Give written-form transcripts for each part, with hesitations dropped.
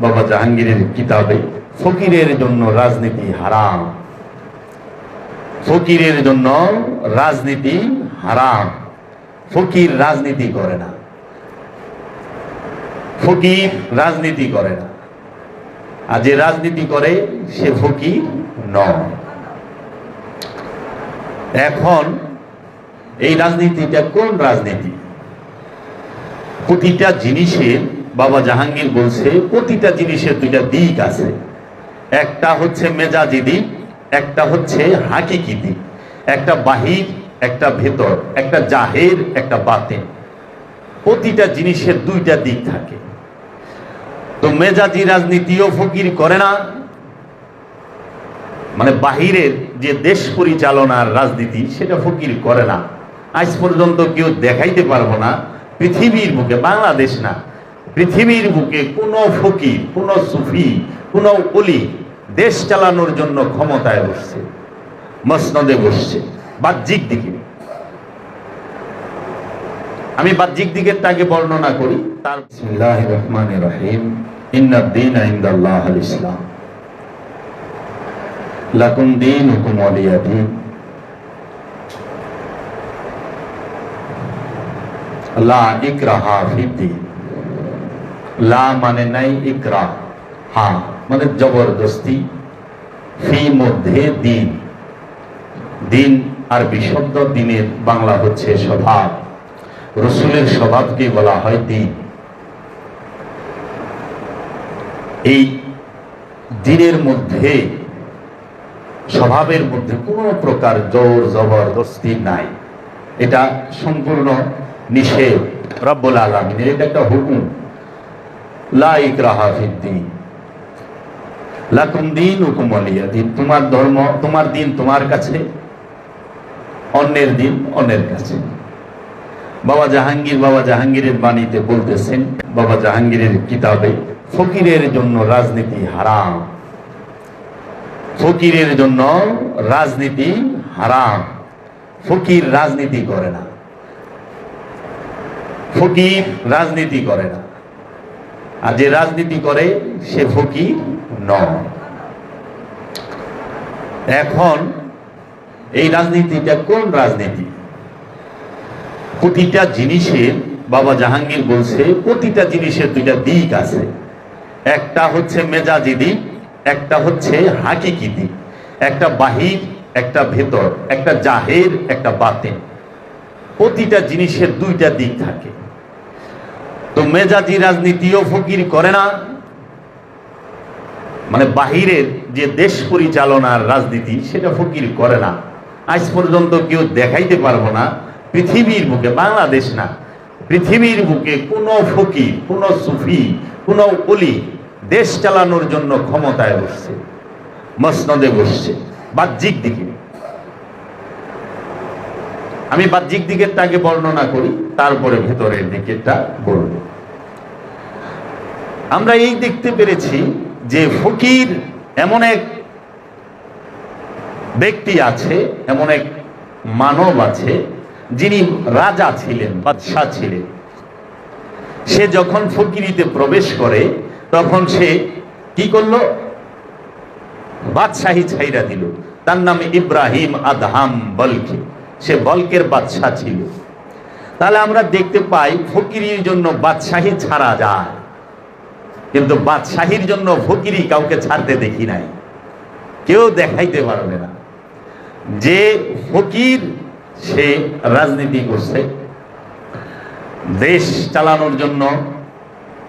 বাবা জাহাঙ্গীরের কিতাবে, ফকিরের জন্য রাজনীতি হারাম, ফকিরের জন্য রাজনীতি হারাম। ফকির রাজনীতি করে না, ফকির রাজনীতি করে না, আর যে রাজনীতি করে সে ফকির নয়। এখন এই রাজনীতিটা কোন রাজনীতি? প্রতিটা জিনিসের, বাবা জাহাঙ্গীর বলছে প্রতিটা জিনিসের দুইটা দিক আছে, একটা হচ্ছে মেজাজি দিক, একটা হচ্ছে হাকিকি দিক, একটা বাহির একটা ভেতর, একটা জাহের একটা বাতেন। প্রতিটা জিনিসের দুইটা দিক থাকে। তো মেজাজি রাজনীতিও ফকির করে না, মানে বাহিরের যে দেশ পরিচালনার রাজনীতি সেটা ফকির করে না। আজ পর্যন্ত কেউ দেখাইতে পারবো না পৃথিবীর বুকে, বাংলাদেশ না, পৃথিবীর বুকে কোনো ফকির, কোনো সুফি, কোনো ওলি দেশ চালানোর জন্য ক্ষমতায় বসছে, মসনদে বসছে। বাহ্যিক দিকে, আমি বাহ্যিক দিকেরটাকে বর্ণনা করি। তার বিসমিল্লাহির রহমানির রহিম, ইন্নাদ দীনা ইনদাল্লাহিল ইসলাম, লাকুম দীনুকুম ওয়ালিয়া দীন। লা ইকরাহা ফিদ্দীন, লা মানে নাই, ইকরাহ হা মানে জবরদস্তি, ফি মধ্যে দিন, দিন আরবি শব্দ, দিনের বাংলা হচ্ছে স্বভাব, রসুলের স্বভাবকে বলা হয় দিন। এই দিনের মধ্যে, স্বভাবের মধ্যে কোনো প্রকার জোর জবরদস্তি নাই, এটা সম্পূর্ণ নিষেধ রব্বুল আলামিনের, এটা একটা হুকুম। লা ইকরাহা ফিদ্দীন, লাকুম দীনুকুম ওয়ালিয়া দীন, তোমার ধর্ম, তোমার দিন তোমার কাছে, অন্যের দিন অন্যের কাছে। বাবা জাহাঙ্গীরের বাণীতে বলতেছেন, বাবা জাহাঙ্গীরের কিতাবে, ফকিরের জন্য রাজনীতি হারাম, ফকিরের জন্য রাজনীতি হারাম। ফকির রাজনীতি করে না, ফকির রাজনীতি করে না, আর যে রাজনীতি করে সে ফকির নয়। এখন এই রাজনীতিটা কোন রাজনীতি? প্রতিটা জিনিসের, বাবা জাহাঙ্গীর বলছে প্রতিটা জিনিসের দুইটা দিক আছে, একটা হচ্ছে মেজাজি দিক, একটা হচ্ছে হাকিকি দিক, একটা বাহির একটা ভেতর, একটা জাহের একটা বাতেন। প্রতিটা জিনিসের দুইটা দিক থাকে। তো মেজাজি রাজনীতিও ফকির করে না, মানে বাহিরের যে দেশ পরিচালনার রাজনীতি সেটা ফকির করে না। আজ পর্যন্ত কেউ দেখাইতে পারবো না পৃথিবীর বুকে, বাংলাদেশ না, পৃথিবীর বুকে কোনো ফকির, কোনো সুফি, কোনো ওলি দেশ চালানোর জন্য ক্ষমতায় বসছে, মসনদে বসছে। বাহ্যিক দিকে, আমি বাহ্যিক দিকেরটাকে বর্ণনা করি, তারপরে ভেতরের দিকেরটা বলব। আমরা এই দেখতে পেরেছি যে ফকির এমন এক ব্যক্তি আছে, এমন এক মানব আছে যিনি রাজা ছিলেন, বাদশাহ ছিলেন। সে যখন ফকিরিতে প্রবেশ করে তখন সে কি করলো? বাদশাহী ছাইরা দিল। তার নাম ইব্রাহিম আদহাম বলকে, সে বলকের বাদশাহ ছিল। তাহলে আমরা দেখতে পাই ফকিরির জন্য বাদশাহী ছাড়া যায়, কিন্তু বাদশাহীর জন্য ফকিরি কাউকে ছাড়তে দেখি নাই, কেউ দেখাইতে পারবে না যে ফকির সে রাজনীতি করছে, দেশ চালানোর জন্য,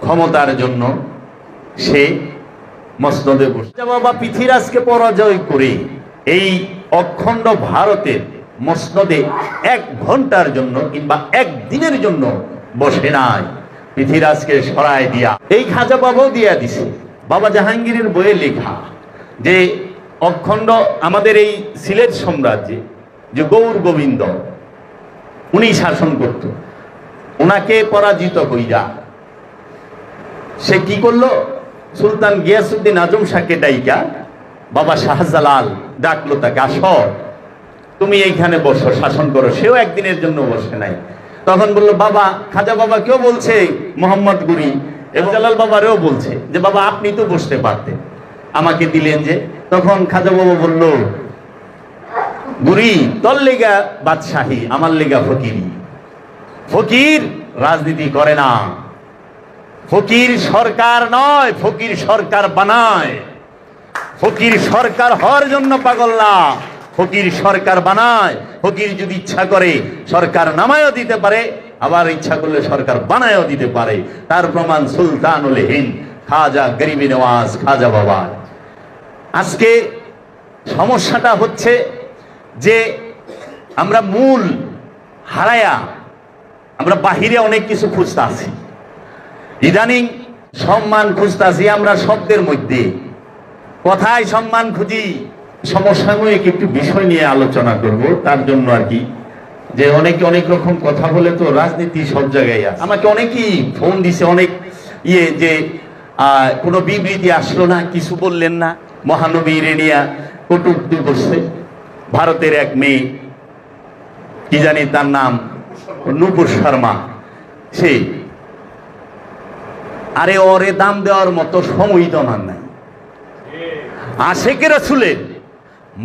ক্ষমতার জন্য সে মসনদে বসে। বাবা পৃথিবীরাজকে পরাজয় করে এই অখণ্ড ভারতের মসনদে 1 ঘন্টার জন্য কিংবা 1 দিনের জন্য বসে নাই, পৃথিবীরাজকে সরায় দিয়া এই খাজা বাবাও দিয়া দিছে। বাবা জাহাঙ্গীরের বইয়ে লেখা যে অখণ্ড আমাদের এই সিলেট সাম্রাজ্যে যে গৌর গোবিন্দ উনি শাসন করত, ওনাকে পরাজিত কইরা সে কি করলো? সুলতান গিয়াসউদ্দিন আজম শাহকে ডাইকা বাবা শাহজালাল ডাকলো তাকে, আসো তুমি এইখানে বসো, শাসন করো। সেও একদিনের জন্য বসে নাই। তখন বললো, বাবা খাজা বাবা কেউ বলছে মোহাম্মদ গুরি এবং জালাল বাবারেও বলছে যে বাবা আপনি তো বসতে পারতেন, আমাকে দিলেন যে। তখন খাজা বাবা বলল, বুড়ি তোর লেগা বাদশাহী, আমার লেগা ফকিরি। ফকির রাজনীতি করে না, ফকির সরকার নয়, ফকির সরকার বানায়। ফকির সরকার হওয়ার জন্য পাগল না, ফকির সরকার বানায়। ফকির যদি ইচ্ছা করে সরকার নামায়ও দিতে পারে, আবার ইচ্ছা করলে সরকার বানায়ও দিতে পারে। তার প্রমাণ সুলতানুল হিন্দ খাজা গরিবি নওয়াজ খাজা বাবা। আজকে সমস্যাটা হচ্ছে যে আমরা মূল হারায়া আমরা বাহিরে অনেক কিছু খুঁজতে আছি। ইদানিং সম্মান খুঁজতে আছি আমরা শব্দের মধ্যে, কথায় সম্মান খুঁজি। সমসাময়িক একটু বিষয় নিয়ে আলোচনা করব, তার জন্য আর কি যে অনেকে অনেক রকম কথা বলে, তো রাজনীতি সব জায়গায় আছে। আমাকে অনেকেই ফোন দিছে, অনেক যে কোনো বিবৃতি আসলো না, কিছু বললেন না। মহানবীর নিয়া কটূক্তি করছে। ভারতের এক মেয়ে, কি জানি তার নাম, নূপুর শর্মা, সে আরে ওরে দাম দেওয়ার মতো সময় তো আমার নাই। আশেকের রাসূলের,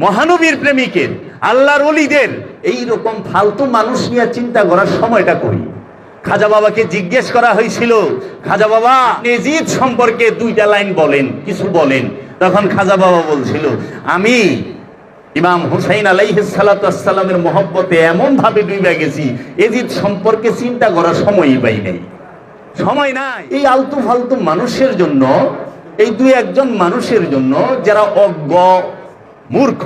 মহানবীর প্রেমিকের, আল্লাহর ওলিদের এইরকম ফালতু মানুষ নিয়ে চিন্তা করার সময়টা করি। খাজা বাবাকে জিজ্ঞেস করা হয়েছিল, খাজা বাবা এজিদ সম্পর্কে দুইটা লাইন বলেন, কিছু বলেন। তখন খাজা বাবা বলছিল, আমি ইমাম হুসাইন আলাইহিস সালাতু ওয়াস সালামের মহব্বতে এমন ভাবে ডুবে গেছি, এজিদ সম্পর্কে চিন্তা করার সময়ই পাই নাই, সময় নাই। এই আলতু ফালতু মানুষের জন্য, এই দুই একজন মানুষের জন্য যারা অজ্ঞ মূর্খ,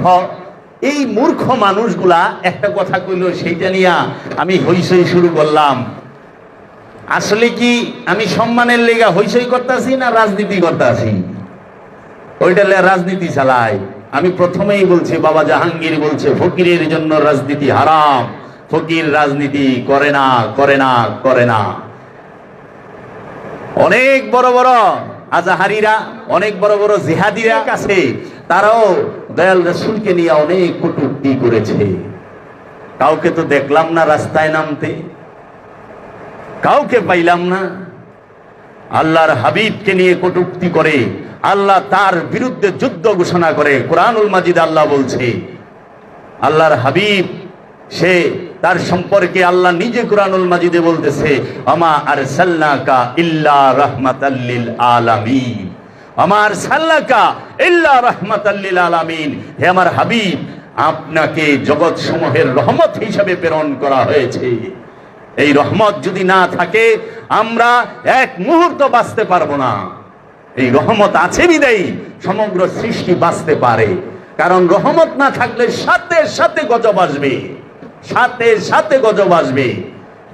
এই মূর্খ মানুষগুলা একটা কথা কইল, সেইটা নিয়ে আমি হইচই শুরু করলাম। আসলে কি আমি সম্মানের লেগা হইচই করতেছি না রাজনীতি করতেছি? ওইটা রাজনীতি চালাই। আমি প্রথমেই বলছি, বাবা জাহাঙ্গীর বলছে ফকিরের জন্য রাজনীতি হারাম, ফকির রাজনীতি করে না, করে না, করে না। অনেক বড় বড় আজাহারিরা, অনেক বড় বড় জিহাদিরা কাছে, তারাও দয়াল রাসূলকে নিয়ে অনেক কটূক্তি করেছে। কাউকে তো দেখলাম না রাস্তায় নামতে, কাউকে পাইলাম না। আল্লাহর হাবিবকে নিয়ে কটূক্তি করে, আল্লাহ তার বিরুদ্ধে যুদ্ধ ঘোষণা করে। কোরআনুল মাজিদ আল্লাহ বলছে, আল্লাহর হাবিব সে, তার সম্পর্কে আল্লাহ নিজে কোরআনুল মাজিদে বলতেছে, আমা আরসালনাকা ইল্লা রাহমাতাল লিল আলামিন, আমা আরসালনাকা ইল্লা রাহমাতাল লিল আলামিন। হে আমার হাবিব, আপনাকে জগৎ সমূহের রহমত হিসেবে প্রেরণ করা হয়েছে। এই রহমত যদি না থাকে আমরা এক মুহূর্ত বাঁচতে পারবো না। এই রহমত আছে বিদায়ী সমগ্র সৃষ্টি বাঁচতে পারে। কারণ রহমত না থাকলে সাথে সাথে গজব আসবে, সাথে সাথে গজব আসবে।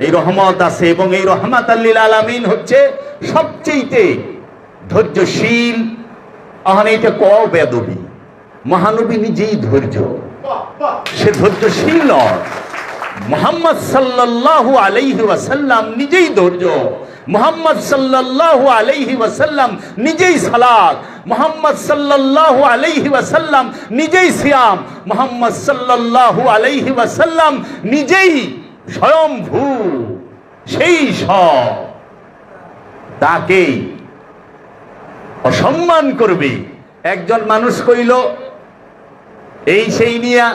এই রহমত আছে, এবং এই রহমাতাল লিল আলামিন হচ্ছে সবচেয়ে ধৈর্যশীল। এটা কও বেদবি, মহানবী নিজেই ধৈর্য, সে ধৈর্যশীল নয়। মুহাম্মদ সাল্লাল্লাহু আলাইহি ওয়াসাল্লাম নিজেই ধৈর্য, মুহাম্মদ সাল্লাল্লাহু আলাইহি ওয়াসাল্লাম নিজেই সালাত, মুহাম্মদ সাল্লাল্লাহু আলাইহি ওয়াসাল্লাম নিজেই সিয়াম, মুহাম্মদ সাল্লাল্লাহু আলাইহি ওয়াসাল্লাম নিজেই স্বয়ংভূ। সেই সব তাকে অসম্মান করবে একজন মানুষ কইল, এই সেই নিয়া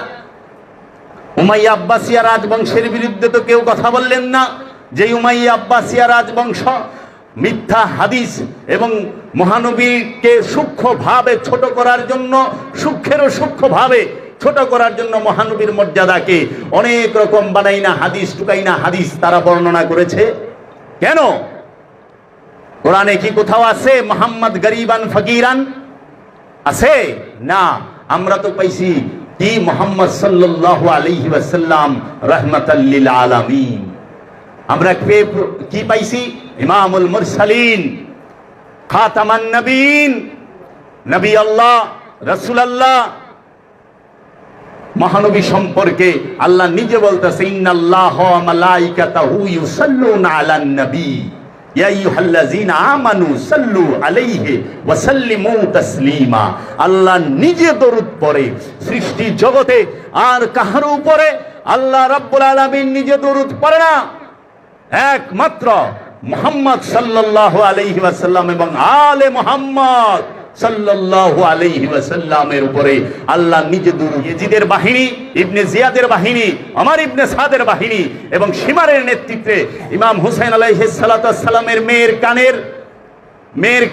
উমাইয়া আব্বাসিয়া রাজবংশের বিরুদ্ধে তো কেউ কথা বললেন না। যে উমাইয়া আব্বাসিয়া রাজবংশ মিথ্যা হাদিস এবং মহানবীকে সূক্ষ্মভাবে ছোট করার জন্য, সূক্ষ্মেরও সূক্ষ্মভাবে ছোট করার জন্য মহানবীর মর্যাদাকে অনেক রকম বানাইনা হাদিস, টুকাইনা হাদিস তারা বর্ণনা করেছে। কেন? কোরআনে কি কোথাও আছে মুহাম্মদ গরিবান ফকিরান? আছে না। আমরা তো পাইছি কি মুহাম্মদ সাল্লাল্লাহু আলাইহি ওয়াসাল্লাম রাহমাতাল লিল আলামিন। আমরা কি পাইছি? ইমামুল মুরসালিন, খাতামান নবীন, নবী আল্লাহ, রাসূল আল্লাহ। মহানবী সম্পর্কে আল্লাহ নিজে বলতেছে, ইন্নাল্লাহা ওয়া মালাইকাতাহু ইউসাল্লুনা আলান নবী ইয়া আইয়ুহাল্লাযীনা আমানু সাল্লু আলাইহি ওয়া সাল্লিমু তাসলিমা। আল্লাহ নিজে দরুদ পড়ে সৃষ্টি জগতে, আর কাহার উপরে আল্লাহ রাব্বুল আলামিন নিজে দরুদ পড়ে না। একমাত্র মুহাম্মদ সাল্লাল্লাহু আলাইহি ওয়াসাল্লাম এবং আলে মুহাম্মদ সাল্লাল্লাহু আলাইহি ওয়াসাল্লামের উপরে আল্লাহ নিজে দুরূদ। ইয়াজিদের বাহিনী, ইবনে জিয়াদের বাহিনী, ওমর ইবনে সাদের বাহিনী এবং শিমারের নেতৃত্বে ইমাম হুসাইন আলাইহিস সালাতু ওয়াস সালামের মেয়ের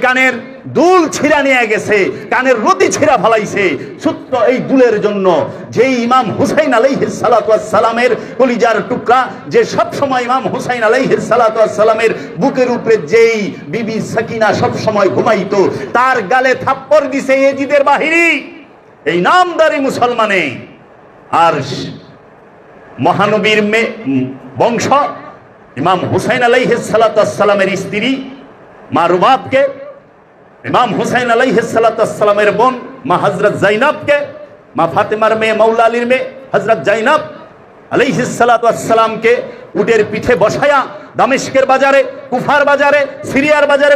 কানের দুল ছিঁড়া নিয়ে গেছে, কানের রতি ছিঁড়া ফলাইছে ছোট্ট এই দুলের জন্য। যেই ইমাম হুসাইন আলাইহিস সালাতু ওয়াস সালামের কলিজার টুকরা, যে সব সময় ইমাম হুসাইন আলাইহিস সালাতু ওয়াস সালামের বুকের উপরে যেই বিবি সাকিনা সব সময় ঘুমাইতো, তার গালে থাপ্পড় দিছে ইয়াজিদের বাহিনী, এই নামদারি মুসলমানে। আর মহানবীর বংশ ইমাম হুসাইন আলাইহিস সালাতু ওয়াস সালামের স্ত্রী মা রুবাবকে, ইমাম হুসাইন আলাইহিস সালাতু ওয়াস সালামের বোন মা হযরত যায়নাবকে, মা ফাতেমার মেয়ে মাওলা আলীর মেয়ে হযরত যায়নাব আলাইহিস সালাতু ওয়াস সালামকে উটের পিঠে বসায়া দামেস্কের বাজারে, কুফার বাজারে, সিরিয়ার বাজারে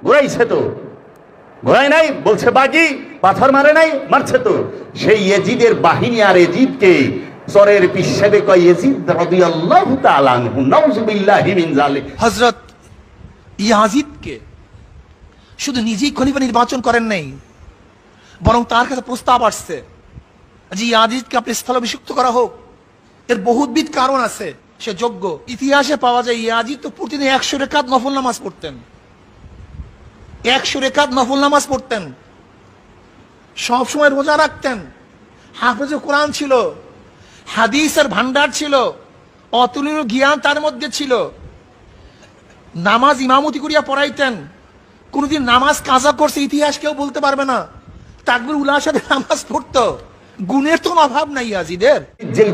ঘুরাইছে তো, ঘোরায় নাই, বলছে বাগি, পাথর মারে নাই, মারছে তো। সেই ইয়াজিদের বাহিনী আর ইয়াজিদকে চরের পিছনে কয় ইয়াজিদ রাদিয়াল্লাহু তাআলা আনহু, নাউযুবিল্লাহি মিন যালিক। হযরত ইয়াজিদকে শুধু নিজেই খলিফা নির্বাচন করেন নাই, বরং তার কাছে প্রস্তাব আসছে যে ইয়াজিদকে আপনি স্থলাভিষিক্ত করা হোক। এর বহুবিধ কারণ আছে, সে যোগ্য। ইতিহাসে পাওয়া যায় ইয়াজিদ তো প্রতিদিন 100 রাকাত নফল নামাজ পড়তেন, 100 রাকাত নফল নামাজ পড়তেন, সব সময় রোজা রাখতেন, হাফেজে কোরআন ছিল, হাদিসের ভান্ডার ছিল, অতুলনীয় জ্ঞান তার মধ্যে ছিল। নামাজ ইমামতি করিয়া পড়াইতেন, কোনদিন নামাজ কাজা করছে ইতিহাস কেউ বলতে পারবে না। তাকবীর উলার সাথে নামাজ পড়তো, গুণের তো অভাব নাই ইয়াজিদের। যে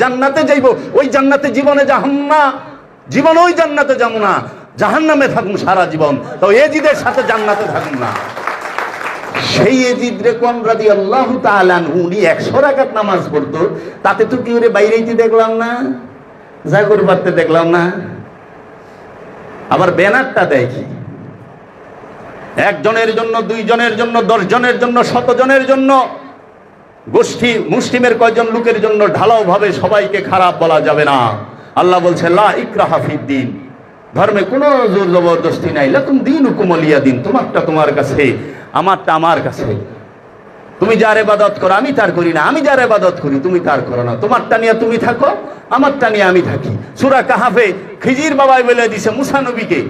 জান্নাতে যাইব, ওই জান্নাতে জীবনে জীবন ওই জান্নাতে যাবো না, জাহান্নামে থাকুন সারা জীবন। তো ইয়াজিদের সাথে জান্নাতে থাকুন না। সেই ইয়াজিদ রে কোন রাদিয়াল্লাহু তাআলা আনহু 100 রাকাত নামাজ পড়তো, তাতে তো কি ওরে বাইরেইতে দেখলাম না, জাগর পারতে দেখলাম না। আবার ব্যানারটা দেখি, একজনের জন্য, 2 জনের জন্য, 10 জনের জন্য, 100 জনের জন্য, গোষ্ঠী মুসলিমের কয়জন লোকের জন্য ঢালাও ভাবে সবাইকে খারাপ বলা যাবে না। আল্লাহ বলছে লা ইকরাহা ফিদ্দিন, ধর্মে কোনো জোর জবরদস্তি নাই। লাকুম দীনুকুম ওয়ালিয়া দিন, তোমারটা তোমার কাছে, আমারটা আমার কাছে। তুমি যার ইবাদত করো আমি তার করি না, আমি যার ইবাদত করি তুমি তার করো না। তোমারটা নিয়ে তুমি থাকো, আমারটা নিয়ে আমি থাকি। সূরা কাহাফে খিজির বাবাই বলে দিছে মুসা নবীকে,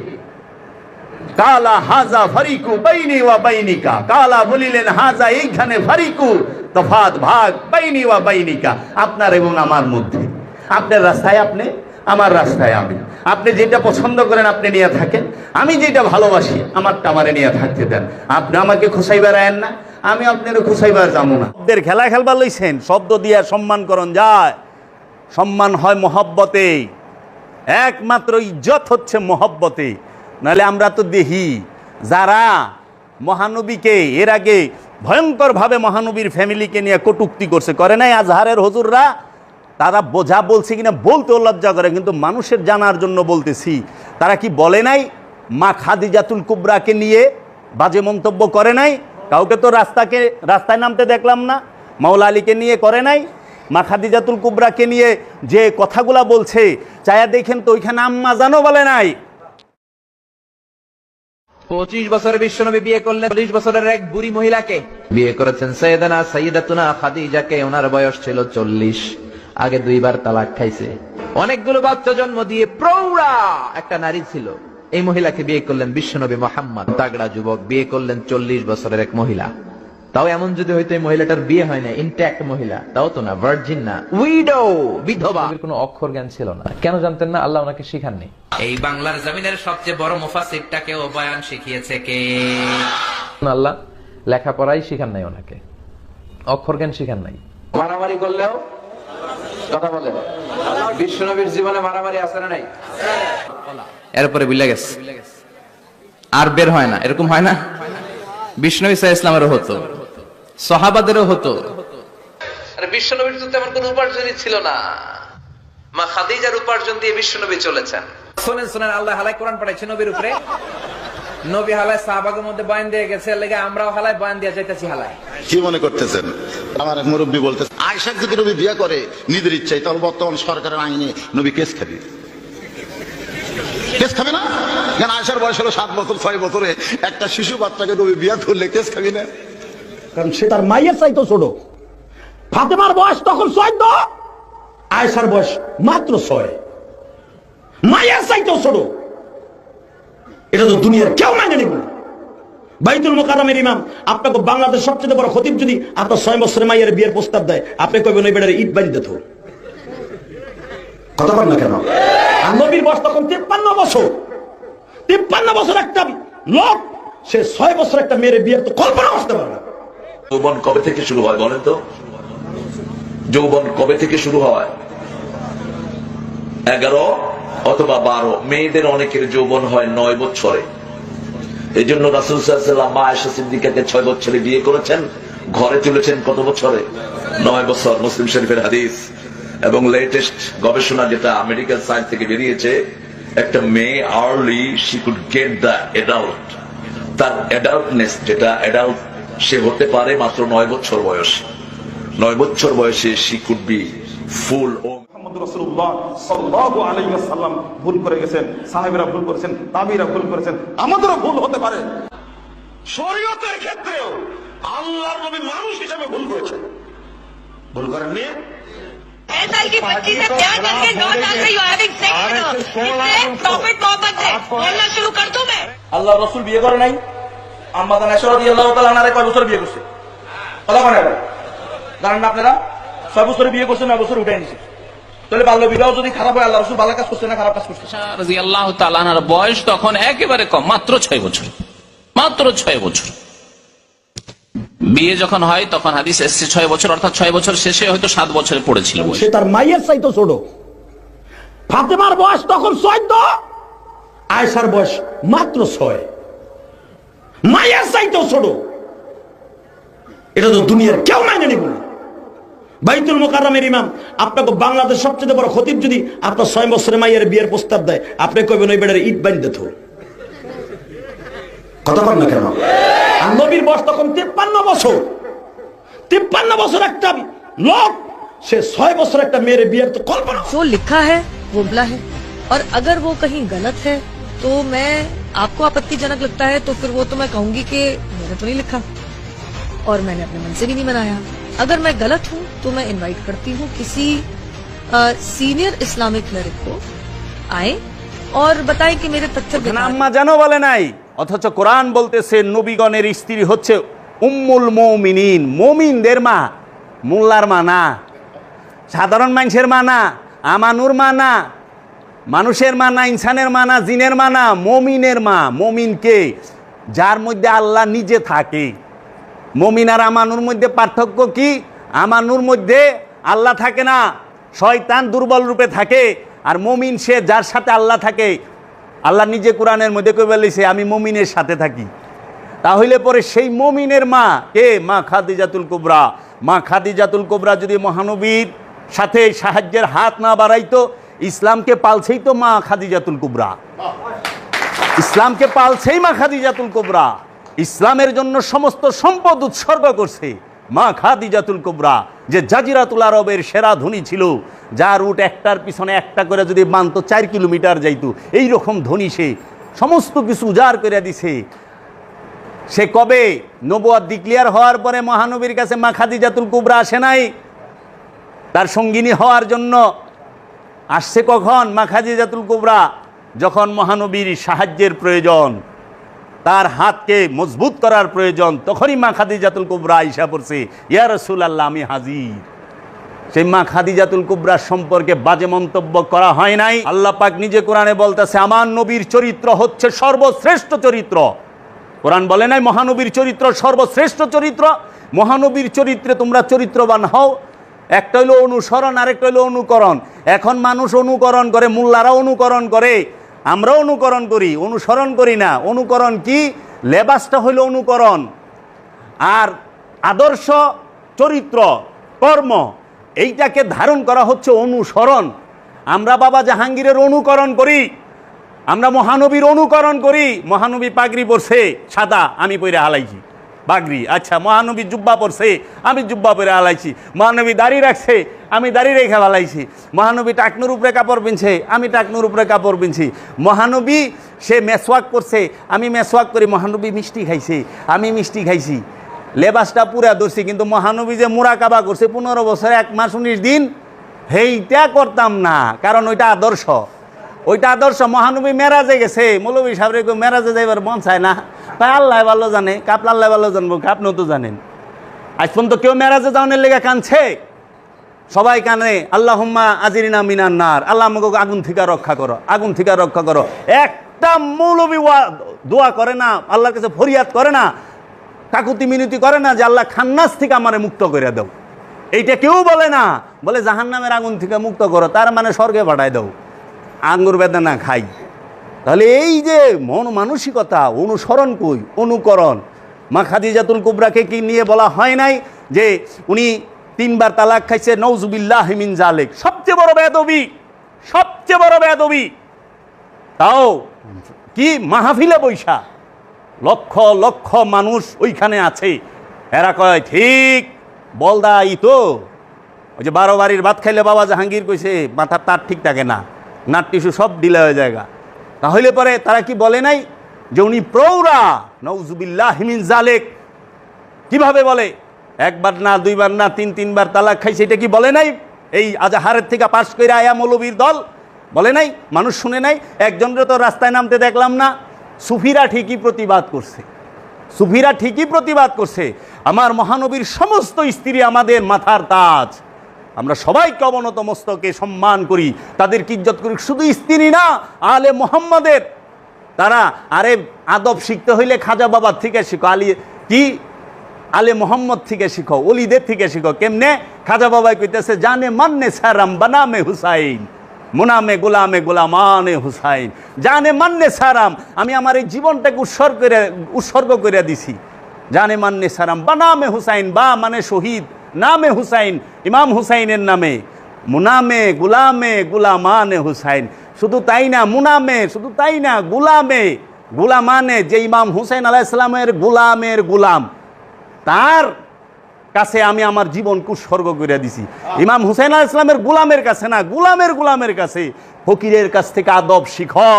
কালা হাজা ফারিকু বাইনি ওয়া বাইনিকা, কালা বলিলেন হাজা এইখানে, ফারিকু তফাত ভাগ, বাইনি ওয়া বাইনিকা আপনার এবং আমার মধ্যে। আপনার রাস্তায় আপনি, আমার রাস্তায় আমি। আপনি যেটা পছন্দ করেন আপনি নিয়ে থাকেন, আমি যেটা ভালোবাসি আমারটা আমারে নিয়ে থাকতে দেন। আপনি আমাকে খুশাইবার আয়েন না, আমি আপনার খুশাইবার যাবো না। শব্দের খেলা খেলবার লইছেন, শব্দ দিয়া সম্মান করণ যায়, সম্মান হয় মহব্বতে, একমাত্র ইজ্জত হচ্ছে মহব্বতে। নাহলে আমরা তো দেখি যারা মহানবীকে এর আগে ভয়ঙ্করভাবে মহানবীর ফ্যামিলিকে নিয়ে কটূক্তি করছে, করে নাই আজহারের হুজুররা, তারা বোঝা বলছে কিনা বলতেও লজ্জা করে, কিন্তু মানুষের জানার জন্য বলতেছি। তারা কি বলে নাই মা খাদিজাতুল কুবরাকে নিয়ে বাজে মন্তব্য করে নাই? কাউকে তো রাস্তায় নামতে দেখলাম না। মাওলা আলীকে নিয়ে করে নাই? মা খাদিজাতুল কুবরাকে নিয়ে যে কথাগুলা বলছে চায়া দেখেন তো, ওইখানে আম্মা জানো বলে নাই। 25 বছরের বিশ্বনবী বিয়ে করলেন 40 বছরের এক বুড়ি মহিলাকে বিয়ে করেছেন, সাইয়্যিদাতুনা খাদিজাকে। ওনার বয়স ছিল 40, আগে 2 বার তালাক খাইছে, অনেকগুলো বাচ্চা জন্ম দিয়ে প্রৌঢ়া একটা নারী ছিল। এই মহিলাকে বিয়ে করলেন বিশ্বনবী মুহাম্মদ। তাগড়া যুবক বিয়ে করলেন 40 বছরের এক মহিলা। তাও এমন যদি হয়তো এই মহিলাটার বিয়ে হয় না, ইনট্যাক্ট মহিলা, তাও তো না, ভার্জিন না, উইডো, বিধবা। কোনো অক্ষর জ্ঞান ছিল না। কেন জানতেন না? আল্লাহ ওনাকে শিখাননি। এই বাংলার জমিনের সবচেয়ে বড় মুফাসসিরটাকেও বয়ান শিখিয়েছে কে? আল্লাহ লেখাপড়াই শিখান নাই ওনাকে, অক্ষর জ্ঞান শিখান নাই। মারামারি করলেও কথা বলে, বিশ্বনবীর জীবনে মারামারি আছে না নাই? এরপরে বিল্লা গেছে, আর বের হয় না, এরকম হয় না? বিশ্বনবী সাল্লাল্লাহু আলাইহি ওয়াসাল্লামেরও হতো, সাহাবাদেরও হতো। আরে বিশ্বনবীর তো তেমন কোনো উপার্জনই ছিল না, মা খাদিজার উপার্জন দিয়ে বিশ্বনবী চলেছেন। শুনেন, আল্লাহ হালাই কোরআন পাঠাইছে নবীর উপরে। নবী হালাই সাহাবাদের মধ্যে বয়ান দিয়ে গেছে, লাগে আমরাও হালাই বয়ান দিয়ে যাইতেছি হালাই। কি মনে করতেছেন? আমার এক মুরব্বী বলতেছে, আয়েশাকে যদি নবী বিয়ে করে নিজের ইচ্ছায়, তাহলে বর্তমান সরকারের আইনে নবী কেস খাবি। কেস খাবি না? কেন আয়েশার বয়স হলো 7 বছর 6 বছরে একটা শিশু বাচ্চাকে নবী বিয়ে করলে কেস খাবি না? কারণ সে তার মায়ের চাইতো ছোট। ফাতেমার বয়স তখন 14, আয়েশার বয়স মাত্র 6, মায়ের চাইতো ছোট। এটা তো দুনিয়ার কেউ মেনে নিব না। বাইতুল মোকাররমের ইমাম আপনাকে বাংলাদেশ সবচেয়ে বড় খতিব যদি আপনার 6 বছরের মায়ের বিয়ের প্রস্তাব দেয়, আপনি কইবেন ওই বেটারে ইট বাড়ি দিত। কথা বল না কেন? আর নবীর বয়স তখন 53 বছর। 53 বছর একটা লোক সে 6 বছর একটা মেয়ের বিয়ের তো কল্পনা করতে পারে না। যৌবন কবে থেকে শুরু হয় বলেন তো? যৌবন কবে থেকে শুরু হয়? 11 অথবা 12। মেয়েদের অনেকের যৌবন হয় 9 বছরে। এই জন্য রাসূল সাল্লাল্লাহু আলাইহি ওয়াসাল্লাম মা আয়েশা সিদ্দিকাকে 6 বছরে বিয়ে করেছেন, ঘরে তুলেছেন কত বছরে? 9 বছর। মুসলিম শরীফের হাদিস। এবং লেটেস্ট গবেষণা যেটা মেডিকেল সায়েন্স থেকে বেরিয়েছে, একটা মেয়ে early she could get the adult, তার অ্যাডাল্টনেস যেটা অ্যাডাল্ট সে হতে পারে মাত্র 9 বছর বয়সে। 9 বছর বয়সে শি কুড বি ফুল। মুহাম্মদ রাসূলুল্লাহ সাল্লাল্লাহু আলাইহি ওয়াসাল্লাম ভুল করে গেছেন, সাহাবীরা ভুল করেছেন, তাবিঈরা ভুল করেছেন, আমাদেরও ভুল হতে পারে। শরীয়তের ক্ষেত্রেও আল্লাহর নবী মানুষ হিসেবে ভুল করেছেন। ভুল করেননি? साल की बच्ची से प्यार करके 9 साल से you having sex with her, इससे प्रॉफिट मोहब्बत है। बोलना शुरू कर दूं मैं? আল্লাহ রাসূল বিয়ে করে নাই, আম্মা জান আয়েশা রাদিয়াল্লাহু তাআলা আনহারে কয় বছর বিয়ে করছে? কথা বলেন না, জানেন না আপনারা? 6 বছরে বিয়ে করছে, 9 বছর উঠাই নিছে। তাহলে বাল্য বিবাহ যদি খারাপ হয়, আল্লাহ রাসূল ভালো কাজ করছে না খারাপ কাজ করছে? রাদিয়াল্লাহু তাআলা আনহার বয়স তখন একেবারে কম, মাত্র 6 বছর। মাত্র 6 বছর। বিয়ে যখন হয় তখন হাদিস এসেছে 6 বছর, অর্থাৎ 6 বছর শেষে হয়তো 7 বছরে পড়েছিল। সে তার মায়ের চাইতো ছোট। ফাতেমার বয়স তখন 14, আয়েশার বয়স মাত্র 6, মায়ের চাইতো ছোট। এটা তো দুনিয়ার কেউ মেনে নিব না। বাইতুল মোকাররমের ইমাম আপনাকে বাংলাদেশ সবচেয়ে বড় খতিব যদি আপনার 6 বছরের মায়ের বিয়ের প্রস্তাব দেয়, আপনি কইবেন ওই বেটারে ইট বাড়ি দিত। কথা বল না কেন? আর নবীর বয়স তখন 53 বছর। 53 বছর একটা লোক সে 6 বছর একটা মেয়ের বিয়ের তো কল্পনা। जो लिखा है वो बोला है, और अगर वो कहीं गलत है तो मैं आपको आपत्तिजनक लगता है तो फिर वो तो मैं कहूंगी कि मैंने तो नहीं लिखा और मैंने अपने मन से भी नहीं बनाया। अगर मैं गलत हूँ तो मैं इनवाइट करती हूँ किसी सीनियर इस्लामिक क्लरिक को आए और बताएं कि मेरे तथ्य আম্মা জানো বলে নাই, অথচ কোরআন বলতেছে নবীগণের স্ত্রী হচ্ছে উম্মুল মুমিনিন, মুমিনদের মা, মোল্লার মা না, সাধারণ মানুষের মা না, আমানুর মা না, মানুষের মা না, ইনসানের মা না, জিনের মা না, মুমিনের মা। মুমিনকে যার মধ্যে আল্লাহ নিজে থাকে। মুমিন আর আমানুর মধ্যে পার্থক্য কি? আমানুর মধ্যে আল্লাহ থাকে না, শয়তান দুর্বল রূপে থাকে। আর মুমিন সে যার সাথে আল্লাহ থাকে। আল্লাহ নিজে কোরআনের মধ্যে কই বলেছে আমি মুমিনের সাথে থাকি। তাহলে পরে সেই মুমিনের মা কে? মা খাদিজাতুল কুবরা। মা খাদিজাতুল কুবরা যদি মহানবীর সাথে সাহায্যের হাত না বাড়াইতো, ইসলামকে পালছেই তো মা খাদিজাতুল কুবরা। ইসলামকে পালছেই মা খাদিজাতুল কুবরা। ইসলামের জন্য সমস্ত সম্পদ উৎসর্গ করছে মা খাদিজাতুল কুবরা, যে জাজিরাতুল আরবের সেরা ধনী ছিল, যার উট একটার পিছনে একটা করে যদি মানত 4 কিলোমিটার যাইতো, এইরকম ধনী সে। সমস্ত কিছু উজাড় করে দিছে। সে কবে নবুয়ত ডিক্লেয়ার হওয়ার পরে মহানবীর কাছে মা খাদিজাতুল কুবরা আসে নাই তার সঙ্গিনী হওয়ার জন্য। আসছে কখন মা খাদিজাতুল কুবরা? যখন মহানবীর সাহায্যের প্রয়োজন, তার হাতকে মজবুত করার প্রয়োজন, তখনই মা খাদিজাতুল কুবরা আইসা পড়ছে, ইয়া রাসূলুল্লাহ আমি হাজির। সেই মা খাদিজাতুল কুবরার সম্পর্কে বাজে মন্তব্য করা হয় নাই। আল্লাহ পাক নিজে কোরআনে বলতেছে আমার নবীর চরিত্র হচ্ছে সর্বশ্রেষ্ঠ চরিত্র। কোরআন বলে নাই মহানবীর চরিত্র সর্বশ্রেষ্ঠ চরিত্র? মহানবীর চরিত্রে তোমরা চরিত্রবান হও। একটা হইলো অনুসরণ, আরেকটা হইলো অনুকরণ। এখন মানুষ অনুকরণ করে, মোল্লারা অনুকরণ করে, আমরা অনুকরণ করি, অনুসরণ করি না। অনুকরণ কি? লেবাসটা হইল অনুকরণ, আর আদর্শ, চরিত্র, কর্ম এইটাকে ধারণ করা হচ্ছে অনুসরণ। আমরা বাবা জাহাঙ্গীরের অনুকরণ করি, আমরা মহানবীর অনুকরণ করি। মহানবী পাগড়ি পরছে সাদা, আমি পরে হালাইছি। বাগরি। আচ্ছা, মহানবী জুব্বা পরছে, আমি জুব্বা পরে আলাইছি। মহানবী দাড়ি রাখছে, আমি দাড়ি রেখে আলাইছি। মহানবী টাকনুর উপরে কাপড় পিনছে, আমি টাকনুর উপরে কাপড় পিনছি। মহানবী সে মেসওয়াক করছে, আমি মেসওয়াক করি। মহানবী মিষ্টি খাইছে, আমি মিষ্টি খাইছি। লেবাসটা পুরা ধরছি, কিন্তু মহানবী যে মুরাকাবা করছে 15 বছর 1 মাস 19 দিন, সেইটা করতাম না, কারণ ওইটা আদর্শ। ওইটা আদর্শ। মহানবী মেরাজে গেছে, মৌলভী সাহেব মেরাজে যাইবার মন চায় না, তাই আল্লাহ ভালো জানে, কাপলা আল্লাহ ভালো জানবো, আপনিও তো জানেন। আজ পর্যন্ত কেউ মেরাজে যাওয়ার লেগে কানছে? সবাই কানে আল্লাহুম্মা আজিরিনা মিনান নার, আল্লাহ আমাকে আগুন থেকে রক্ষা করো, আগুন থেকে রক্ষা করো। একটা মৌলবী দোয়া করে না, আল্লাহর কাছে ফরিয়াদ করে না, কাকুতি মিনতি করে না যে আল্লাহ খান্নাস থেকে আমারে মুক্ত করে দাও। এইটা কেউ বলে না, বলে জাহান্নামের আগুন থেকে মুক্ত করো, তার মানে স্বর্গে পাঠায় দাও, আঙ্গুর বেদানা খাই। তাহলে এই যে মন মানসিকতা, অনুসরণ কই, অনুকরণ। মা খাদিজাতুল কুবরাকে কি নিয়ে বলা হয় নাই যে উনি 3 বার তালাক খাইছে, নওজুবিল্লাহ মিন জালিক, সবচেয়ে বড় বেয়াদবি, সবচেয়ে বড় বেয়াদবি। তাও কি মাহফিলে বৈশা লক্ষ লক্ষ মানুষ ওইখানে আছে, এরা কয় ঠিক বলদা ই তো ওই যে 12 বাড়ির ভাত খাইলে বাবা জাহাঙ্গীর কইছে মাথার তার ঠিক থাকে না, নাট টিস্যু সব ডিলে হয়ে জায়গা। তাহলে পরে তারা কি বলে নাই যে উনি প্রৌরা, নওজুবিল্লাহ মিন জালিক? কিভাবে বলে? 1 বার না, 2 বার না, 3 বার তালাক খাইছে, এটা কি বলে নাই? এই আজাহারের থেকে পাশ করে আয়া মৌলবীর দল বলে নাই? মানুষ শুনে নাই? একজনের তো রাস্তায় নামতে দেখলাম না। সুফিরা ঠিকই প্রতিবাদ করছে, সুফিরা ঠিকই প্রতিবাদ করছে। আমার মহানবীর সমস্ত স্ত্রী আমাদের মাথার তাজ, আমরা সবাইকে অবনত মস্তকে সম্মান করি, তাদেরকে ইজ্জত করি। শুধু স্ত্রী না, আলে মোহাম্মদের তারা। আরে আদব শিখতে হইলে খাজা বাবার থেকে শিখো, কি আলে মোহাম্মদ থেকে শিখো, ওলিদের থেকে শিখো। কেমনে? খাজা বাবাই কইতেছে জানে মান্নে সারাম বানামে হুসাইন, মুনামে গোলামে গোলামানে হুসাইন। জানে মান্নে সারাম, আমি আমার এই জীবনটাকে উৎসর্গ করে দিছি। জানে মান্নে সারাম বানামে হুসাইন, বা মানে শহীদ, নামে হুসাইন, ইমাম হুসাইনের নামে। মুনামে গুলামে গুলামানে হুসাইন। শুধু তাই না, মুনামে শুধু তাই না, গুলামে গুলামানে, যে ইমাম হুসাইন আলাইহিস সালামের গুলামের গুলাম, তার কাছে আমি আমার জীবনকে উৎসর্গ করে দিছি। ইমাম হুসাইন আলাইহিস সালামের গুলামের কাছে না, গুলামের গুলামের কাছে। ফকিরের কাছ থেকে আদব শিখো,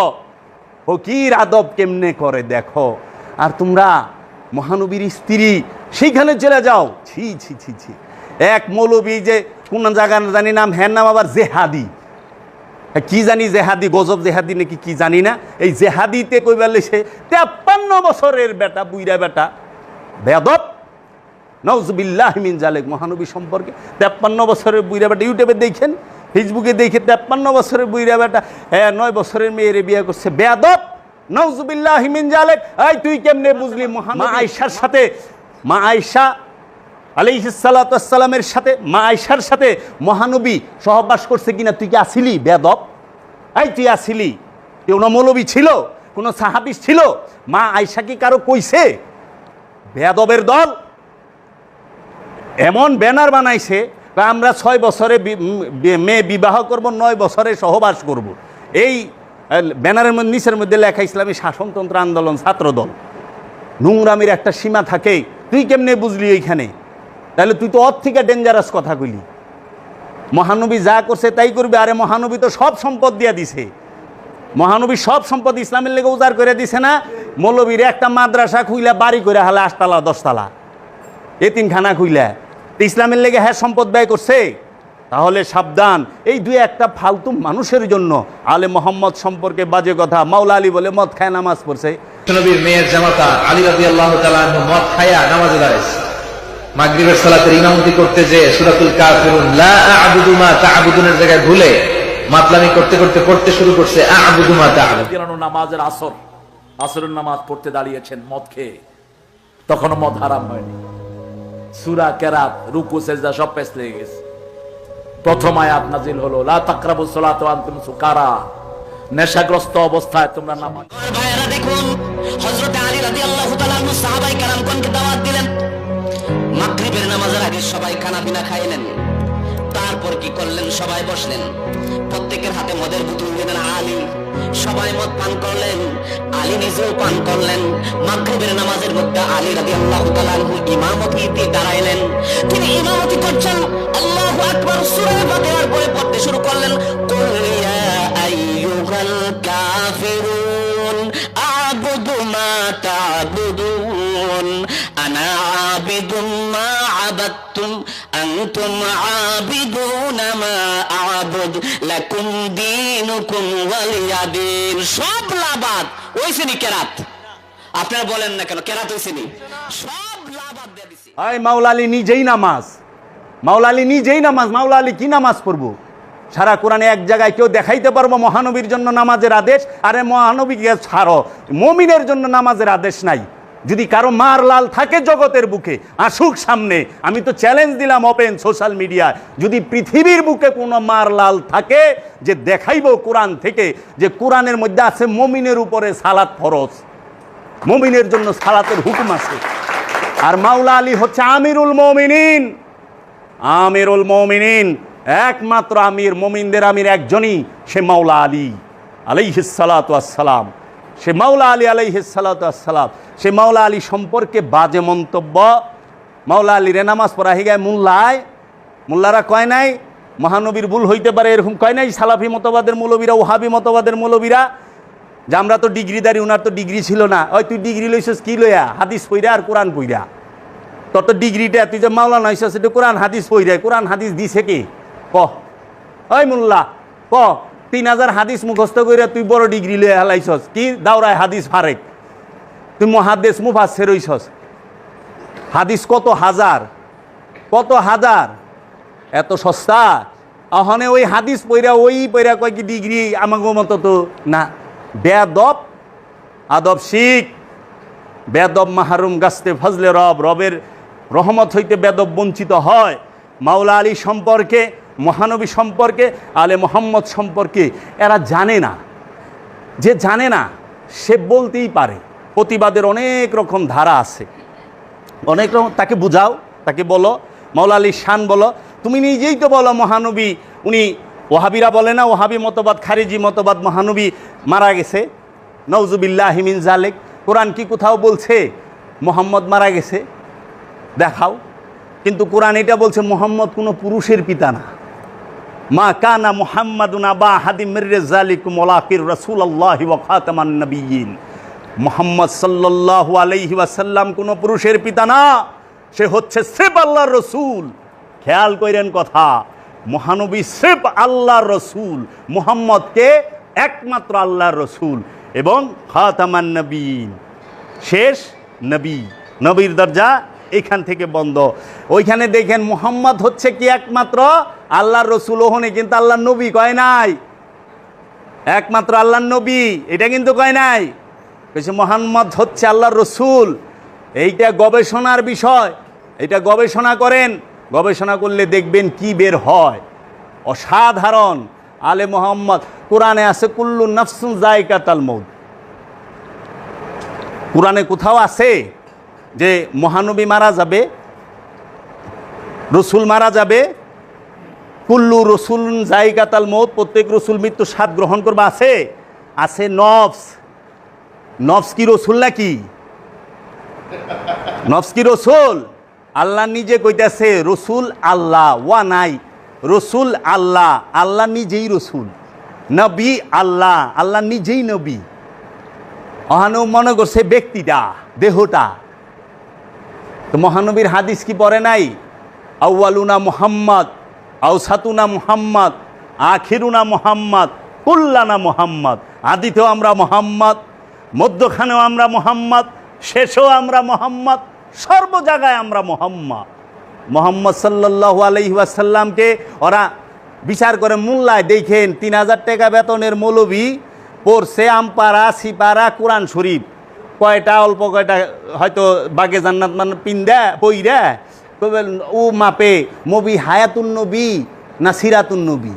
ফকির আদব কেমনে করে দেখো। আর তোমরা মহানবীর স্ত্রী সেইখানে চলে যাও, ছি ছি ছি ছি। এক মৌলবী যে কোন জায়গা জানি নাম, হ্যার নাম আবার জেহাদি, কি জানি জেহাদি, গজব জেহাদি নাকি কি জানি না। এই জেহাদিতে কইবার লেছে 53 বছরের বেটা, বুইরা বেটা, বেয়াদব, নাউজুবিল্লাহ মিন জালিক। মহানবী সম্পর্কে 53 বছরের বুইরা বেটা, ইউটিউবে দেখেন, ফেসবুকে দেখে 53 বছরের বুইরা বেটা 9 বছরের মেয়েরে বিয়ে করছে, বেয়াদব, নাউজুবিল্লাহ মিন জালিক। এই তুই কেমনে বুঝলি? মা আয়েশার সাথে, মা আয়েশা আলাইহিস সালাতু ওয়াস সালামের সাথে, মা আয়েশার সাথে মহানবী সহবাস করছে কিনা তুই কি আসিলি? বেয়াদব, এই তুই আসিলি? কোনো মৌলবী ছিল, কোনো সাহাবী ছিল? মা আয়েশা কি কারো কইছে? বেয়াদবের দল। এমন ব্যানার বানাইছে, আমরা 6 বছরে মেয়ে বিবাহ করব, 9 বছরে সহবাস করব। এই ব্যানারের মধ্যে নিচের মধ্যে লেখা ইসলামী শাসনতন্ত্র আন্দোলন ছাত্র দল। নোংরামির একটা সীমা থাকে, তুই কেমনে বুঝলি এইখানে? তাহলে তুই তো ওর থেকে ডেঞ্জারাস কথা কইলি। মহানবী যা করছে তাই করবে। আরে মহানবী তো সব সম্পদ দিয়ে দিছে, মহানবী সব সম্পদ ইসলামের লেগে উজাড় করে দিছে না? মৌলবীর একটা মাদ্রাসা খুইলা, বাড়ি করে হালে 8 তলা 10 তলা, এতিমখানা খুইলা, ইসলামের লেগে হ্যাঁ সম্পদ ব্যয় করছে। তাহলে সাবধান, এই 2-1টা ফালতু মানুষের জন্য আলে মোহাম্মদ সম্পর্কে বাজে কথা। মাওলা আলী বলে মদ খায় নামাজ পড়ছে। নবীর মেয়ের জামাতা আলী রাদিয়াল্লাহু তাআলা আনহু মদ খায়া নামাজে দাঁড়াইছে। মাগরিবের সালাতের ইমামতি করতে যে সূরাতুল কাফিরুন লা আ'বুদু মা তা'বুদুনের জায়গায় ভুলে মাতলামি করতে করতে পড়তে শুরু করছে আ'বুদু মা তা'বুদুন। নামাজের আসরের নামাজ পড়তে দাঁড়িয়েছেন মদ খেয়ে, তখনও মদ হারাম হয়নি। সূরা কেরাত, রুকু, সেজদা সব পেছ লেগে গেছে। প্রথম আয়াত নাজিল হলো লা তাকরাবুস সালাতা ওয়া আনতুম সুকারা, নেশাগ্রস্ত অবস্থায় তোমরা নামাজ। ভাইরা দেখুন, হযরত আলী রাদিয়াল্লাহু তাআলা আনহু সাহাবায়ে কেরামগণকে দাওয়াত দিলেন। মাগরিবের নামাজের আগে সবাই খানা পিনা খাইলেন। তারপর তারপর কি করলেন, সবাই বসলেন, প্রত্যেকের হাতে মদের বোতল দিলেন আলী, সবাই মদ পান করলেন, আলী নিজেও পান করলেন। মাগরিবের নামাজের মধ্যে আলী রাদিয়াল্লাহু তাআলা আনহু ইমামতিতে দাঁড়াইলেন, তিনি ইমামতি করছেন, আল্লাহু আকবার সূরা ফাতিহার পরে পড়তে শুরু করলেন, কুল ইয়া আইয়ুহাল কাফিরুন আ'বুদু মা তা'বুদুন আনা আ'বিদু মা আ'বাদতুম আনতুম আ'বিদুনা মা আ'বুদ লাকুম দীনুকুম ওয়ালিয়া দীন। সব লাবাদ ওইসিনি কেরাত, আপনারা বলেন না কেন কেরাত ওইসিনি, সব লাবাদ দিয়ে দিছি। মাওলা আলী নিজেই নামাজ, মাওলা আলী নিজেই নামাজ, মাওলা আলী কি নামাজ পড়বো? সারা কোরআনে এক জায়গায় কেউ দেখাইতে পারবো মহানবীর জন্য নামাজের আদেশ? আরে মহানবীকে ছাড়ো, মুমিনের জন্য নামাজের আদেশ নাই। যদি কারো মার লাল থাকে জগতের বুকে, আসুক সামনে। আমি তো চ্যালেঞ্জ দিলাম ওপেন সোশ্যাল মিডিয়ায়, যদি পৃথিবীর বুকে কোনো মার লাল থাকে যে দেখাইব কোরআন থেকে যে কোরআনের মধ্যে আছে মুমিনের উপরে সালাত ফরজ, মুমিনের জন্য সালাতের হুকুম আছে। আর মাওলা আলী হচ্ছে আমিরুল মুমিনিন, আমিরুল মুমিনিন, একমাত্র আমির, মুমিনদের আমির একজনই, সে মাওলা আলী আলাইহিস সালাতু ওয়াস সালাম। সে মাওলা আলী আলাইহিস সালাতু ওয়াস সালাম। সে মাওলা আলী সম্পর্কে বাজে মন্তব্য, মাওলা আলী রে নামাজ পড়া হিগায় মোল্লারা কয় নাই মহানবীর ভুল হইতে পারে, এরকম কয় নাই সালাফি মতবাদের মৌলবীরা, ওহাবি মতবাদের মৌলবীরা, যে আমরা তো ডিগ্রিদারি, উনার তো ডিগ্রি ছিল না। ওই তুই ডিগ্রি লইছিস কি লইয়া? হাদিস পইরা আর কোরআন পইরা। তোর তো ডিগ্রিটা, তুই যে মাওলানা হইছিস এটা কোরআন হাদিস পইরা। কোরআন হাদিস দিছে কি ক? ওই মোল্লা ক, 3000 হাদিস মুখস্থ কইরা তুই বড় ডিগ্রি লইয়া হেলাইছস কি? দাওরায় হাদিস ফারেক, তুই মুহাদ্দিস মুফাসসির হইছস। হাদিস কত হাজার, কত হাজার, এত সস্তা? ওখানে ওই হাদিস পইরা ওই পইরা কয় কি ডিগ্রি? আমাকে মতো তো না। বেয়াদব, আদব শিখ। বেদব মাহরুম গাছতে ফজলে রব, রবের রহমত হইতে বেদব বঞ্চিত হয়। মাওলা আলী সম্পর্কে, মহানবী সম্পর্কে, আলে মোহাম্মদ সম্পর্কে এরা জানে না। যে জানে না সে বলতেই পারে। প্রতিবাদের অনেক রকম ধারা আছে, অনেক রকম। তাকে বুঝাও, তাকে বলো মাওলা আলীর শান বলো। তুমি নিজেই তো বলো মহানবী, উনি ওহাবিরা বলে না, ওহাবি মতবাদ, খারিজি মতবাদ, মহানবী মারা গেছে, নওজুবিল্লাহি মিন জালিক। কোরআন কি কোথাও বলছে মোহাম্মদ মারা গেছে? দেখাও। কিন্তু কোরআন এটা বলছে মোহাম্মদ কোনো পুরুষের পিতা না। মা কানা মুহাম্মাদুন আবা আহাদিম মির রিজালিকুম ওয়ালাকির রাসূলুল্লাহি ওয়া খাতামান নবিয়্যিন। মুহাম্মদ সাল্লাল্লাহু আলাইহি ওয়াসাল্লাম কোনো পুরুষের পিতা না, সে হচ্ছে সিফ আল্লাহর রসুল। খেয়াল করেন কথা, মহানবী সিফ আল্লাহর রসুল, মুহাম্মদকে একমাত্র আল্লাহর রসুল এবং খাতামান নবীন, শেষ নবী। নবীর দরজা এখান থেকে বন্ধ। ওইখানে দেখেন মুহাম্মদ হচ্ছে কি একমাত্র আল্লাহর রসুল, ওখানে কিন্তু আল্লাহর নবী কয় নাই, একমাত্র আল্লাহর নবী এটা কিন্তু কয় নাই। বলছে মুহাম্মদ হচ্ছে আল্লাহর রসুল। এইটা গবেষণার বিষয়, এটা গবেষণা করেন, গবেষণা করলে দেখবেন কি বের হয়, অসাধারণ। আলে মোহাম্মদ, কোরআনে আছে কুল্লু নাফসুন যায়কাতুল মউত। কোরআনে কোথাও আছে যে মহানবী মারা যাবে, রসুল মারা যাবে? কুল্লু রসুলুন যায়কাতুল মউত, প্রত্যেক রসুল মৃত্যু স্বাদ গ্রহণ করবে। আছে? আছে নফস। নফস কি রসুল নাকি? নফস কি রসুল? আল্লাহ নিজে কইতেছে রসুল আল্লাহ, ওয়া নাই, রসুল আল্লাহ, আল্লাহ নিজেই রসুল, নবী আল্লাহ, আল্লাহ নিজেই নবী। অহানো মনে করছে ব্যক্তিটা, দেহটা। তো মহানবীর হাদিস কি পড়ে নাই? আউয়ালুনা মুহাম্মদ, আউসাতুনা মুহাম্মদ, আখিরুনা মুহাম্মদ, কুল্লানা মুহাম্মদ। আদিতেও আমরা মুহাম্মদ, মধ্যখানেও আমরা মুহাম্মদ, শেষও আমরা মুহাম্মদ, সর্ব জায়গায় আমরা মুহাম্মদ। মুহাম্মদ সাল্লাল্লাহু আলাইহি ওয়াসাল্লামকে ওরা বিচার করে মূল্যায় দেখেন। 3000 টাকা বেতনের মৌলবি পড়ছে আমপারা সিপারা কোরআন শরীফ, কয়টা অল্প কয়টা হয়তো বাগে জান্নাত মানে পিন্দা পইরা ও মাপে নবী হায়াতুন নবী না সিরাতুন নবী,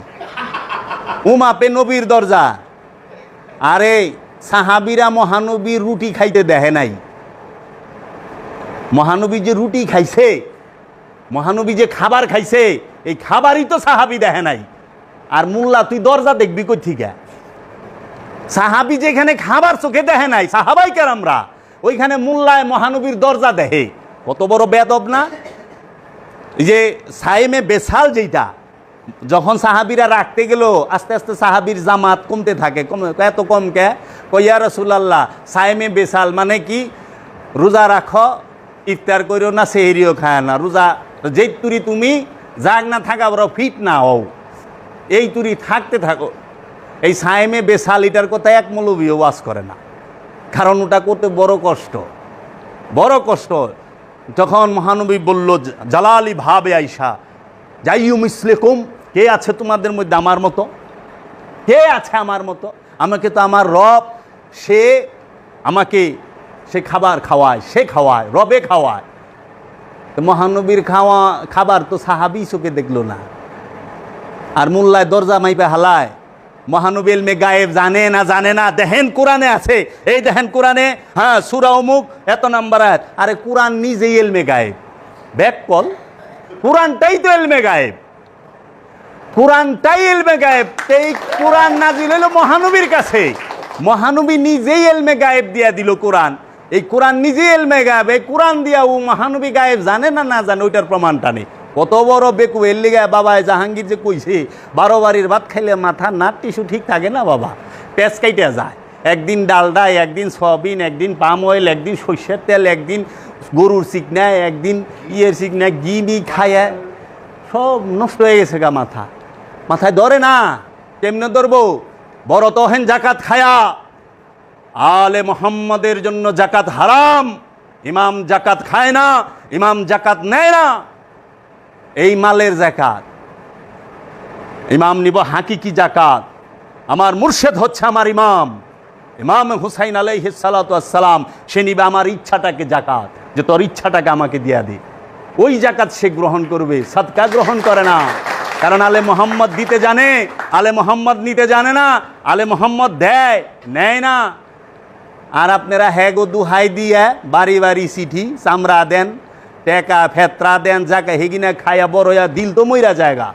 ও মাপে নবীর দরজা। আরে সাহাবিরা মহানবীর রুটি খাইতে দেখে নাই। মহানবী যে রুটি খাইছে মহানবী যে খাবার খাইছে এই খাবারই তো সাহাবি দেখে নাই। আর মোল্লা তুই দরজা দেখবি কই থেকে? সাহাবি যেখানে খাবার চোখে দেখে নাই, সাহাবাই কেরামরা ওইখানে মোল্লায় মহানবীর দরজা দেখে। কত বড় বেদব না? এই যে সাইমে বেসাল যেটা, যখন সাহাবিরা রাখতে গেল আস্তে আস্তে সাহাবির জামাত কমতে থাকে। এত কম কে? কইয়া রাসূলুল্লাহ সাইমে বেসাল মানে কি? রোজা রাখো, ইফতার করিও না, সেহরিও খায় না, রোজা যেই তুরি তুমি জাগ না থাকা বড় ফিট না হও, এই তুরি থাকতে থাকো। এই সাইমে বেসাল এটার কথা এক মৌলবীও ওয়াজ করে না, কারণ ওটা করতে বড় কষ্ট, বড় কষ্ট। যখন মহানবী বলল জালালি ভাবে আইসা যাইউ মিসলেকুম, কে আছে তোমাদের মধ্যে আমার মতো? কে আছে আমার মতো? আমাকে তো আমার রব সে আমাকে সে খাবার খাওয়ায়, সে খাওয়ায়, রবে খাওয়ায়। তো মহানবীর খাবার তো সাহাবি চোখে দেখলো না, আর মোল্লায় দরজা মাইপে হালায়। মহানবী ইলমে গায়েব জানে না, জানে না। দেখেন কোরআনে আছে, এই দেখেন কোরআনে, হ্যাঁ সূরা অমুক এত নাম্বার আয়াত। আরে কোরআন নিজেই ইলমে গায়েব, ব্যাককল কোরআনটাই তো ইলমে গায়েব, কোরআনটাই ইলমে গায়েব। এই কোরআন নাজিল হলো মহানবীর কাছে, মহানবী নিজেই ইলমে গায়েব দিয়া দিল কোরআন। এই কোরআন নিজেই ইলমে গায়েব, এই কোরআন দিয়া ও মহানবী গায়েব জানে না, না জানে ওইটার প্রমাণটা নেই। কত বড় বেকু! এর লিগে বাবায় জাহাঙ্গীর যে কইছে 12 বাড়ির ভাত খাইলে মাথা নাট টিস্যু ঠিক থাকে না বাবা, পেঁচ কাইটা যায়। একদিন ডালডা, একদিন সয়াবিন, একদিন পাম অয়েল, একদিন সর্ষের তেল, একদিন গরুর চিকনায়, একদিন ইয়ের চিকনায়, ঘি খায়, সব নষ্ট হয়ে গেছে গা মাথা, মাথায় ধরে না। কেমনে ধরবো? বড় তহেন জাকাত খায়া। আলে মোহাম্মদের জন্য জাকাত হারাম, ইমাম জাকাত খায় না, ইমাম জাকাত নেয় না। এই মালের জাকাত ইমাম নিব, হাকিকি জাকাত। আমার মুর্শেদ হচ্ছে আমার ইমাম, ইমাম হুসাইন আলাইহিস সালাতু ওয়াস সালাম। সে নিবে আমার ইচ্ছাটাকে জাকাত, যে তোর ইচ্ছাটাকে আমাকে দিয়া দে। ওই জাকাত সে গ্রহণ করবে, সাদকা গ্রহণ করে না। কারণ আলে মোহাম্মদ দিতে জানে, আলে মোহাম্মদ নিতে জানে না। আলে মোহাম্মদ দেয়, নেয় না। আর আপনারা হ্যাগো দুহাই দিয়ে বাড়ি বাড়ি চিঠি চামড়া দেন, টেকা ফেতরা দেন, যাকে হেগিনা খায়া বড় হইয়া দিল তো মইরা জায়গা,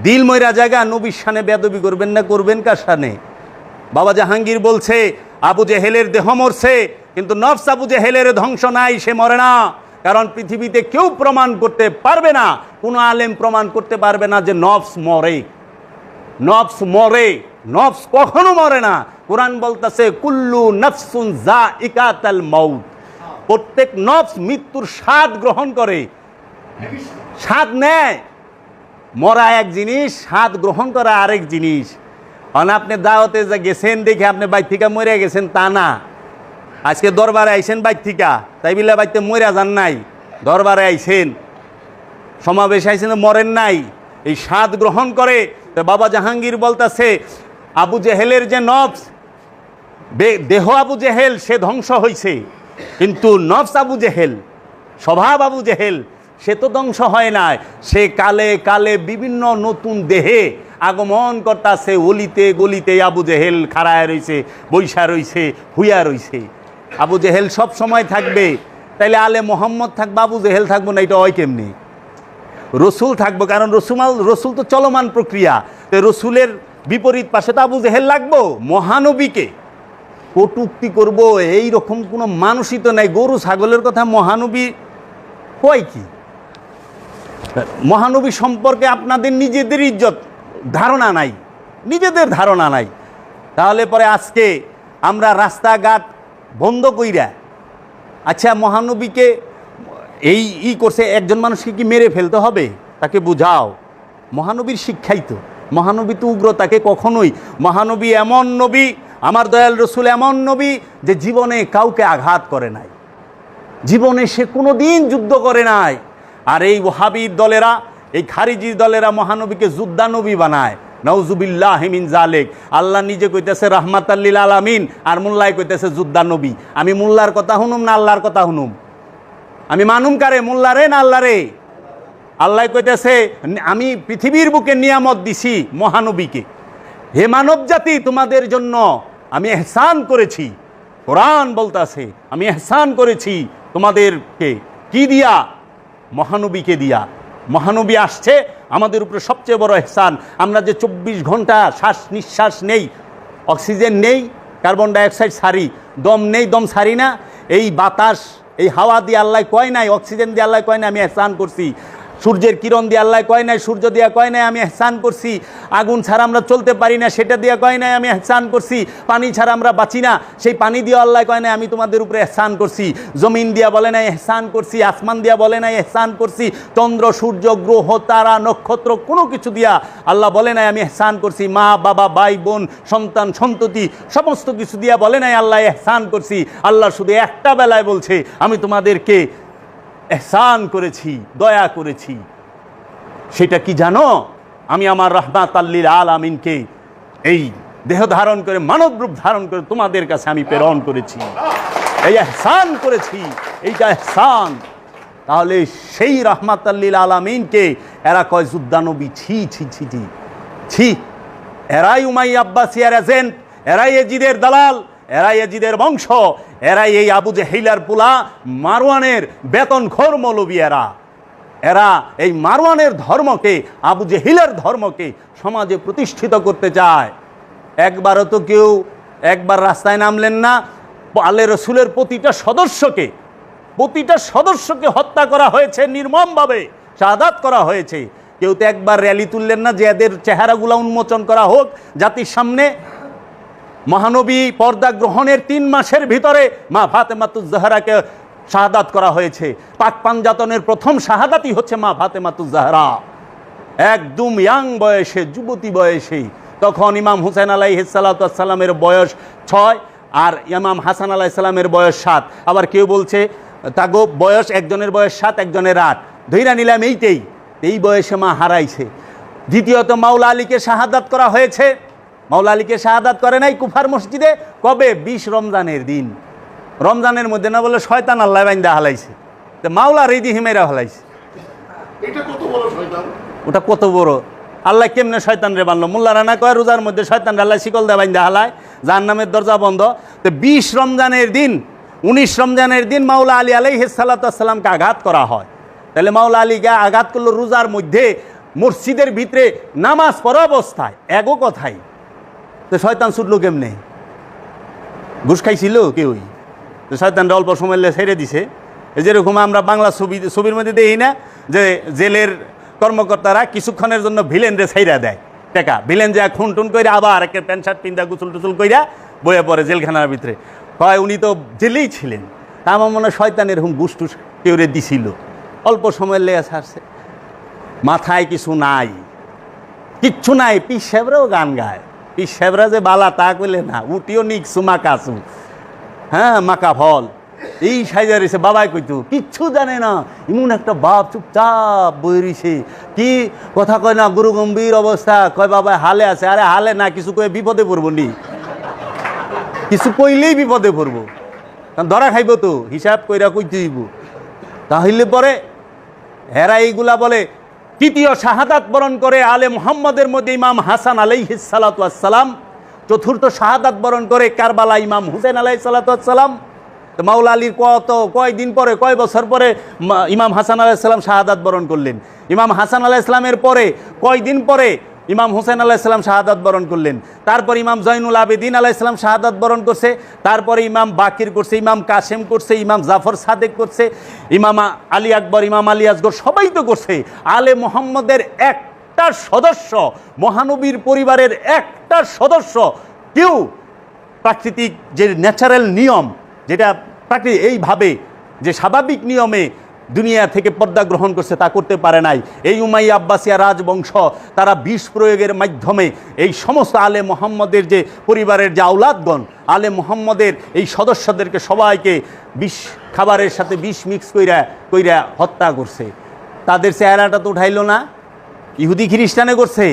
দিল মইরা জায়গা। নবীর শানে বেদবি করবেন না, করবেন কার শানে? বাবা জাহাঙ্গীর বলছে আবু জেহেলের দেহ মরছে, কিন্তু নফস আবু জেহেলের ধ্বংস নাই, সে মরে না। কারণ পৃথিবীতে কেউ প্রমাণ করতে পারবে না, কোনো আলেম প্রমাণ করতে পারবে না যে নফস মরে। নফস মরে, নফস কখনো মরে না। কোরআন বলতেছে কুল্লু নফসুন যায়িকাতুল মাউত, প্রত্যেক নফস মৃত্যুর স্বাদ গ্রহণ করে, স্বাদ নেয়। মরা এক জিনিস, স্বাদ গ্রহণ করা আরেক জিনিস। আপনি দাওয়াতে যা গেছেন দেখে আপনি বাইর থেকে মরে গেছেন তা না। আজকে দরবারে আইসেন বাইর থেকে, তাই বিলে বাইতে মরা যান নাই, দরবারে আইসেন, সমাবেশ আইসেন, মরেন নাই। এই স্বাদ গ্রহণ করে। তো বাবা জাহাঙ্গীর বলতেছে আবু জেহেলের যে নফস, দেহ আবু জেহেল সে ধ্বংস হয়েছে, কিন্তু নফস আবু জেহেল, স্বভাব আবু জেহেল সে তো ধ্বংস হয় নাই। সে কালে কালে বিভিন্ন নতুন দেহে আগমন করতেছে, অলিতে গলিতে আবু জেহেল খাড়ায় রয়েছে, বৈশা রয়েছে, হুইয়া রয়েছে। আবু জেহেল সব সময় থাকবে, তাইলে আলে মোহাম্মদ থাকবে, আবু জেহেল থাকবো না? এটা হয় কেমনি? রসুল থাকবো, কারণ রসুল তো চলমান প্রক্রিয়া। তো রসুলের বিপরীত পাশে তো আবু জেহেল লাগবো। মহানবীকে কটূক্তি করব এই রকম কোনো মানুষই তো নাই। গরু ছাগলের কথা মহানবী কয় কি? মহানবী সম্পর্কে আপনাদের নিজেদের ইজ্জত ধারণা নাই, নিজেদের ধারণা নাই। তাহলে পরে আজকে আমরা রাস্তাঘাট বন্ধ কইরা, আচ্ছা মহানবীকে এই করছে, একজন মানুষকে কি মেরে ফেলতে হবে? তাকে বুঝাও, মহানবীর শিক্ষাই তো। মহানবী তো উগ্র, তাকে কখনোই। মহানবী এমন নবী, আমার দয়াল রসুল এমন নবী যে জীবনে কাউকে আঘাত করে নাই, জীবনে সে কোনো দিন যুদ্ধ করে নাই। আর এই ওহাবীর দলেরা, এই খারিজি দলেরা মহানবীকে যুদ্ধানবী বানায়। নাউজুবিল্লাহ মিন জালিক। আল্লাহ নিজে কইতেছে রাহমাতাল লিল আলামিন, আর মোল্লাই কইতেছে যুদ্ধানবী। আমি মোল্লার কথা শুনুম না আল্লাহর কথা শুনুম? আমি মানুম কারে, মোল্লারে না আল্লাহরে? আল্লাহ কইতেছে আমি পৃথিবীর বুকে নিয়ামত দিছি মহানবীকে, হে মানব জাতি তোমাদের জন্য আমি এহসান করেছি। কোরআন বলতেছে আমি এহসান করেছি তোমাদেরকে, কি দিয়া? মহানবীকে দিয়া। মহানবী আসছে আমাদের উপরে সবচেয়ে বড় ইহসান। আমরা যে 24 ঘন্টা শ্বাস নিঃশ্বাস নেই, অক্সিজেন নেই, কার্বন ডাইঅক্সাইড ছাড়ি, দম নেই, দম ছাড়ি না, এই বাতাস, এই হাওয়া দিয়ে আল্লাহ কয় নাই, অক্সিজেন দিয়ে আল্লাহ কয় নাই আমি ইহসান করছি। সূর্যের কিরণ দিয়ে আল্লাহ কয় নাই, সূর্য দিয়া কয় নাই আমি ইহসান করছি। আগুন ছাড়া আমরা চলতে পারি না, সেটা দিয়া কয় নাই আমি ইহসান করছি। পানি ছাড়া আমরা বাঁচি না, সেই পানি দিয়ে আল্লাহ কয় নাই আমি তোমাদের উপরে ইহসান করছি। জমিন দিয়া বলে নাই ইহসান করছি, আসমান দিয়া বলে নাই ইহসান করছি, চন্দ্র সূর্য গ্রহ তারা নক্ষত্র কোনো কিছু দিয়া আল্লাহ বলে নাই আমি ইহসান করছি। মা বাবা ভাই বোন সন্তান সন্ততি সমস্ত কিছু দিয়া বলে নাই আল্লাহ ইহসান করছি। আল্লাহ শুধু একটা বেলায় বলছে আমি তোমাদেরকে ইহসান করেছি, দয়া করেছি। সেটা কি জানো? আমি আমার রাহমাতাল লিল আলামিনকে এই দেহ ধারণ করে, মানব রূপ ধারণ করে তোমাদের কাছে আমি প্রেরণ করেছি, এই ইহসান করেছি, এইটা ইহসান। তাহলে সেই রাহমাতাল লিল আলামিনকে এরা কয় যুদ্ধানবী। ছি ছি ছি ছি ছি, এরাই উমাইয়া আব্বাসিয়ার এজেন্ট, এরাই এজিদের দালাল, এরাই এজিদের বংশ, এরাই এই আবু জেহেলের পোলা মারওয়ানের বেতনখোর মৌলবী। এরা এই মারওয়ানের ধর্মকে, আবু জেহেলের ধর্মকে সমাজে প্রতিষ্ঠিত করতে চায়। একবারও তো কেউ একবার রাস্তায় নামলেন না। আল্লাহর রাসূলের প্রতিটা সদস্যকে হত্যা করা হয়েছে, নির্মমভাবে শাহাদাত করা হয়েছে। কেউ তো একবার র্যালি তুললেন না যে এদের চেহারাগুলো উন্মোচন করা হোক জাতির সামনে। মহানবী পর্দা গ্রহণের 3 মাসের ভিতরে মা ফাতেমাতুজ জাহরাকে শাহাদাত করা হয়েছে। পাক পাঞ্জাতনের প্রথম শাহাদাতই হচ্ছে মা ফাতেমাতুজ জাহরা, একদম ইয়াং বয়সে, যুবতী বয়সে। তখন ইমাম হুসাইন আলাইহিস সালাতু ওয়াস সালামের বয়স 6 আর ইমাম হাসান আলাইহিস সালামের বয়স 7। আবার কেউ বলছে তাগো বয়স, একজনের বয়স 7 একজনের 8, ধইরা নিলাম এইটাই। এই বয়সে মা হারাইছে। দ্বিতীয়ত মাওলা আলীকে শাহাদাত করা হয়েছে। মাওলা আলীকে শাহাদাত করে নাই কুফার মসজিদে। কবে? 20 রমজানের দিন। রমজানের মধ্যে না বলে শয়তান আল্লাহ বাইন্দা হালাইছে, তো মাওলার এই দিয়ে হিমেরা হালাইছে। ওটা কত বড়! আল্লাহ কেমনে শয়তান রে বানলো? মোল্লারা না কয় রোজার মধ্যে শয়তান আল্লাহ শিকল দেয় বাইন্দা হালায়, জাহান্নামের দরজা বন্ধ। তো 20 রমজানের দিন, 19 রমজানের দিন মাওলা আলী আলাইহিস সালাতু ওয়াস সালামকে আঘাত করা হয়। তাহলে মাওলা আলীকে আঘাত করলো রোজার মধ্যে, মসজিদের ভিতরে নামাজ পড়া অবস্থায়। এগো কথাই তো শয়তান ছুটলো কেমনে? ঘুষ খাইছিল কেউই? তো শয়তানরা অল্প সময় ছেড়ে দিছে। যেরকম আমরা বাংলা ছবির মধ্যে দেখি না যে জেলের কর্মকর্তারা কিছুক্ষণের জন্য ভিলেনরে ছাইরা দেয় টাকা, ভিলেন যা খুন টুন করে আবার একটা প্যান্ট শার্ট পিন্দা গুসল টুসুল কইরা বয়ে পড়ে জেলখানার ভিতরে। কয় উনি তো জেলেই ছিলেন। তা আমার মনে হয় শয়তানের হুম ঘুষ টুস কেউরে দিছিল, অল্প সময়ের লেগে ছাড়ছে। মাথায় কিছু নাই, কিচ্ছু নাই। পীর সাহেবরাও গান গায়, পীর সাহেবরা যে বালা তা কইলে না, উটিও নিকছু মাকাছু, হ্যাঁ মাকা ফল এই সাইজা রয়েছে। বাবাই কইতো কিচ্ছু জানে না, এমন একটা বাপ চুপচাপ বই রয়েছে, কি কথা কয় না, গুরু গম্ভীর অবস্থা। কয় বাবা হালে আছে। আরে হালে না, কিছু কয়ে বিপদে পড়বো নি, কিছু কইলেই বিপদে পড়বো, কারণ ধরা খাইব তো, হিসাব কইরা কইতে দিব। তাহলে পরে হেরা এইগুলা বলে। তৃতীয় শাহাদাত বরণ করে আলে মুহাম্মদের মধ্যে ইমাম হাসান আলাইহিস সালাতু ওয়াস সালাম। চতুর্থ শাহাদাত বরণ করে কারবালা ইমাম হুসেন আলাইহিস সালাতু ওয়াস সালাম। তো মাওলা আলীর কয়দিন পরে, কয় বছর পরে ইমাম হাসান আলাইহিস সালাম শাহাদাত বরণ করলেন। ইমাম হাসান আলাইহিস সালামের পরে কয়দিন পরে ইমাম হুসেন আলাইহিস সালাম শাহাদাত বরণ করলেন। তারপর ইমাম জয়নুল আবেদিন আলাইহিস সালাম শাহাদাত বরণ করছে। তারপরে ইমাম বাকির করছে, ইমাম কাসেম করছে, ইমাম জাফর সাদেক করছে, ইমাম আলী আকবর, ইমাম আলী আসগর, সবাই তো করছে। আলে মুহাম্মদের একটা সদস্য, মহানবীর পরিবারের একটা সদস্য কেউ প্রাকৃতিক যে ন্যাচারাল নিয়ম, যেটা প্রাকৃতিক এইভাবে যে স্বাভাবিক নিয়মে দুনিয়া থেকে পর্দা গ্রহণ করছে, তা করতে পারে নাই। এই উমাইয়া আব্বাসিয়া রাজবংশ তারা বিষ প্রয়োগের মাধ্যমে এই সমস্ত আলে মুহাম্মদের যে পরিবারের যে আওলাদগণ, আলে মুহাম্মদের এই সদস্যদেরকে সবাইকে বিষ খাবারের সাথে বিষ মিক্স কইরা হত্যা করছে। তাদের চেহারাটা তো উঠাইল না, ইহুদি খ্রিস্টানে করছে।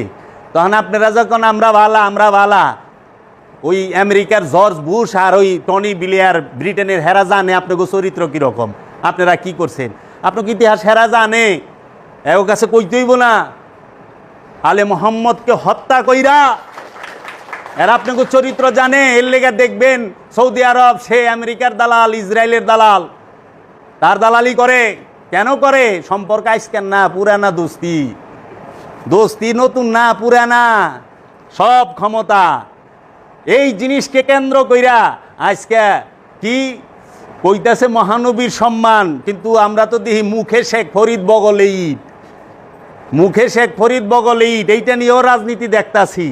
তখন আপনারা যখন আমরা ভালা, ওই আমেরিকার জর্জ বুশ আর ওই টনি ব্লেয়ার ব্রিটেনের হেরা জানে আপনাকে চরিত্র কীরকম, আপনারা কি করছেন, আপনাকে ইতিহাস হেরা জানে। এর কাছে কইতেইব না, আলে মুহাম্মদকে হত্যা কইরা এরা আপনাকে চরিত্র জানে। এর লেগে দেখবেন সৌদি আরব, সে আমেরিকার দালাল, ইসরায়েলের দালাল, তার দালালি করে। কেন করে? সম্পর্ক আজকের না, পুরানা দোস্তি। দোস্তি নতুন না, পুরানা। সব ক্ষমতা এই জিনিসকে কেন্দ্র কইরা আজকে কি কইতাছে মহানবীর সম্মান, কিন্তু আমরা তো দেখি মুখে শেখ ফরিদ বগলে ইট, মুখে শেখ ফরিদ বগলে ইট, এইটা নিয়েও রাজনীতি দেখতাছি।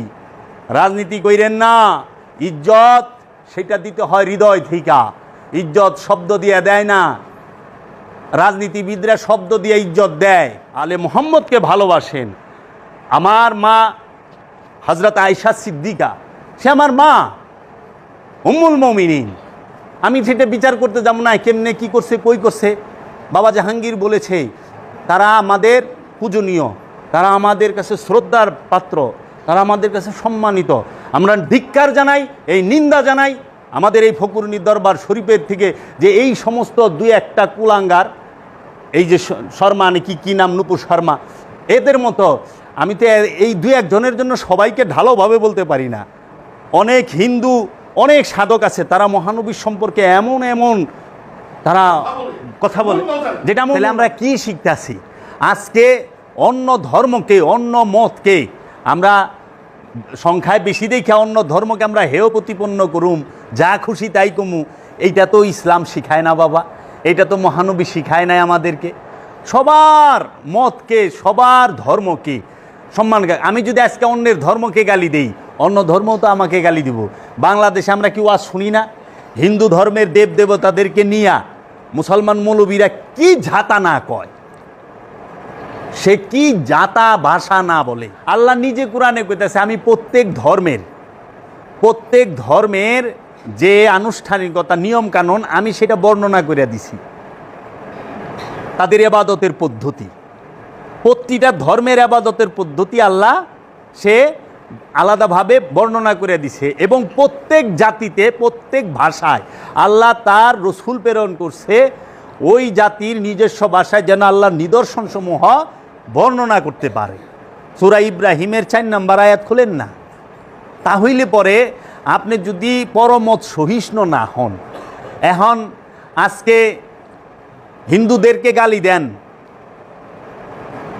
রাজনীতি কইরেন না, ইজ্জত সেটা দিতে হয় হৃদয় থেকে। ইজ্জত শব্দ দিয়ে দেয় না, রাজনীতিবিদরা শব্দ দিয়ে ইজ্জত দেয়। আলে মোহাম্মদকে ভালোবাসেন। আমার মা হযরত আয়েশা সিদ্দিকা, সে আমার মা, উম্মুল মুমিনিন। আমি সেটা বিচার করতে যাব না, কেমনে কি করছে, কই করছে। বাবা জাহাঙ্গীর বলেছে তারা আমাদের পূজনীয়, তারা আমাদের কাছে শ্রদ্ধার পাত্র, তারা আমাদের কাছে সম্মানিত। আমরা ধিক্কার জানাই, এই নিন্দা জানাই আমাদের এই ফকুরনি দরবার শরীফের থেকে, যে এই সমস্ত দুই একটা কুলাঙ্গার, এই যে শর্মা নাকি কি নাম, নুপুর শর্মা, এদের মতো। আমি তো এই দুই একজনের জন্য সবাইকে ঢালোভাবে বলতে পারি না। অনেক হিন্দু, অনেক সাধক আছে, তারা মহানবীর সম্পর্কে এমন এমন তারা কথা বলে, যেটা আমরা কি শিখতেছি আজকে? অন্য ধর্মকে, অন্য মতকে আমরা সংখ্যায় বেশি দেখে অন্য ধর্মকে আমরা হেয় প্রতিপন্ন করুম, যা খুশি তাই কমু। এইটা তো ইসলাম শিখায় না বাবা, এটা তো মহানবী শিখায় নাই আমাদেরকে। সবার মতকে, সবার ধর্মকে সম্মান। আমি যদি আজকে অন্যের ধর্মকে গালি দেই, অন্য ধর্মও তো আমাকে গালি দিব। বাংলাদেশে আমরা কি ওয়াজ শুনি না? হিন্দু ধর্মের দেব দেবতাদেরকে নিয়া মুসলমান মৌলবীরা কি ঝাঁতা না কয়, সে কি জাতা ভাষা না বলে। আল্লাহ নিজে কোরআনে কইতেছে, আমি প্রত্যেক ধর্মের যে আনুষ্ঠানিকতা, নিয়ম কানুন, আমি সেটা বর্ণনা করে দিছি। তাদের ইবাদতের পদ্ধতি, প্রতিটা ধর্মের ইবাদতের পদ্ধতি আল্লাহ সে আলাদাভাবে বর্ণনা করে দিছে। এবং প্রত্যেক জাতিতে, প্রত্যেক ভাষায় আল্লাহ তার রসুল প্রেরণ করছে, ওই জাতির নিজস্ব ভাষায় যেন আল্লাহর নিদর্শনসমূহ বর্ণনা করতে পারে। সূরা ইব্রাহিমের 4 নম্বর আয়াত খুলেন না, তাহলে পরে আপনি যদি পরমত সহিষ্ণু না হন, এখন আজকে হিন্দুদেরকে গালি দেন,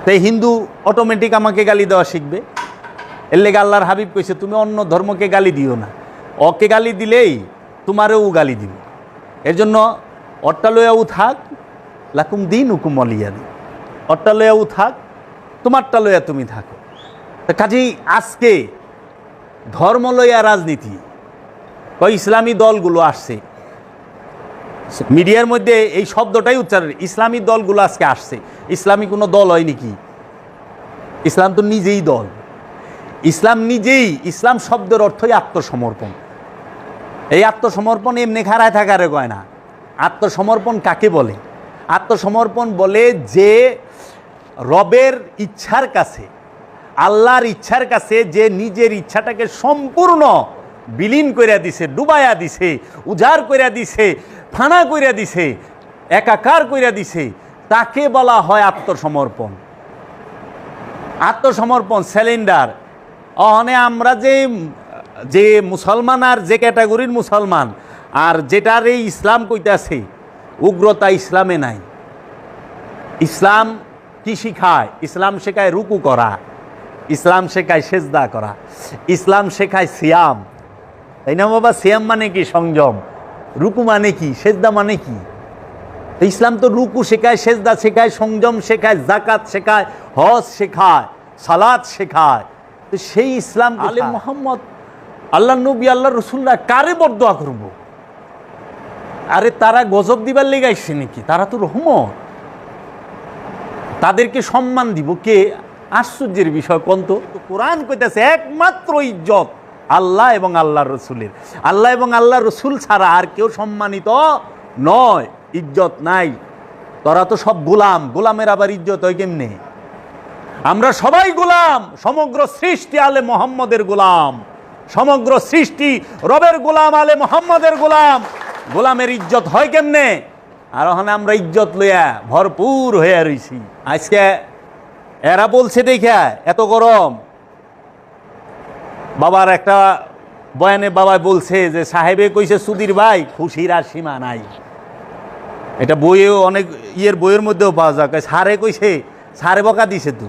তাই হিন্দু অটোমেটিক আমাকে গালি দেওয়া শিখবে। এর লেগে আল্লাহর হাবিব কইছে, তুমি অন্য ধর্মকে গালি দিও না, ওকে গালি দিলেই তোমারও গালি দিবে। এর জন্য অট্টালয়াও থাক, লাকুম দিন হুকুম অলিয়া দিন, অট্টালয়াও থাক, তোমারটা লইয়া তুমি থাকো। তা কাজেই আজকে ধর্ম লইয়া রাজনীতি, ওই ইসলামী দলগুলো আসছে মিডিয়ার মধ্যে, এই শব্দটাই উচ্চারণ, ইসলামী দলগুলো আজকে আসছে। ইসলামী কোনো দল হয় নাকি? ইসলাম তো নিজেই দল। ইসলাম নিজেই, ইসলাম শব্দের অর্থই আত্মসমর্পণ। এই আত্মসমর্পণ এমনি খাড়ায় থাকারে কয় না। আত্মসমর্পণ কাকে বলে? আত্মসমর্পণ বলে যে রবের ইচ্ছার কাছে, আল্লাহর ইচ্ছার কাছে যে নিজের ইচ্ছাটাকে সম্পূর্ণ বিলীন করে দিছে, ডুবাইয়া দিছে, উজাড় করে দিছে, ফানা করে দিছে, একাকার করে দিছে, তাকে বলা হয় আত্মসমর্পণ। আত্মসমর্পণ স্যালেন্ডার। অহনে আমরা যে মুসলমান, আর যে ক্যাটাগরির মুসলমান, আর যেটার এই ইসলাম কইতাছে, উগ্রতা ইসলামে নাই। ইসলাম কি শিখায়? ইসলাম শেখায় রুকু করা, ইসলাম শেখায় সেজদা করা, ইসলাম শেখায় সিয়াম। তাই না বাবা? সিয়াম মানে কি? সংযম। রুকু মানে কি? সেজদা মানে কি? ইসলাম তো রুকু শেখায়, সেজদা শেখায়, সংযম শেখায়, জাকাত শেখায়, হজ শেখায়, সালাত শেখায়। তো সেই ইসলাম আলে মোহাম্মদ, আল্লাহ নবী, আল্লাহ রসুল্লাহ কারে বরদোয়া করব? আরে তারা গজব দিবার লেগে আসছে নাকি? তারা তো রহমত, তাদেরকে সম্মান দিব কে? আশ্চর্যের বিষয়। কন্ত কোরআন কইতেছে একমাত্র ইজ্জত আল্লাহ এবং আল্লাহর রসুলের। আল্লাহ এবং আল্লাহর রসুল ছাড়া আর কেউ সম্মানিত নয়, ইজ্জত নাই। তোরা তো সব গোলাম, গোলামের আবার ইজ্জত হয় কেমনে? আমরা সবাই গোলাম, সমগ্র সৃষ্টি আলে মোহাম্মদের গোলাম, সমগ্র সৃষ্টি রবের গোলাম, আলে মোহাম্মদের গোলাম। গোলামের ইজ্জত হয় কেমনে? আর ওখানে আমরা ইজ্জত লইয়া ভরপুর হয়ে রইছি। আজকে এরা বলছে দেখা এত গরম। বাবার একটা বয়ানে বাবা বলছে যে সাহেবে কইছে সুধীর ভাই, খুশির আর সীমা নাই। এটা বইয়েও অনেক বইয়ের মধ্যেও পাওয়া যায়। সারে কইছে, সারে বকা দিছে তো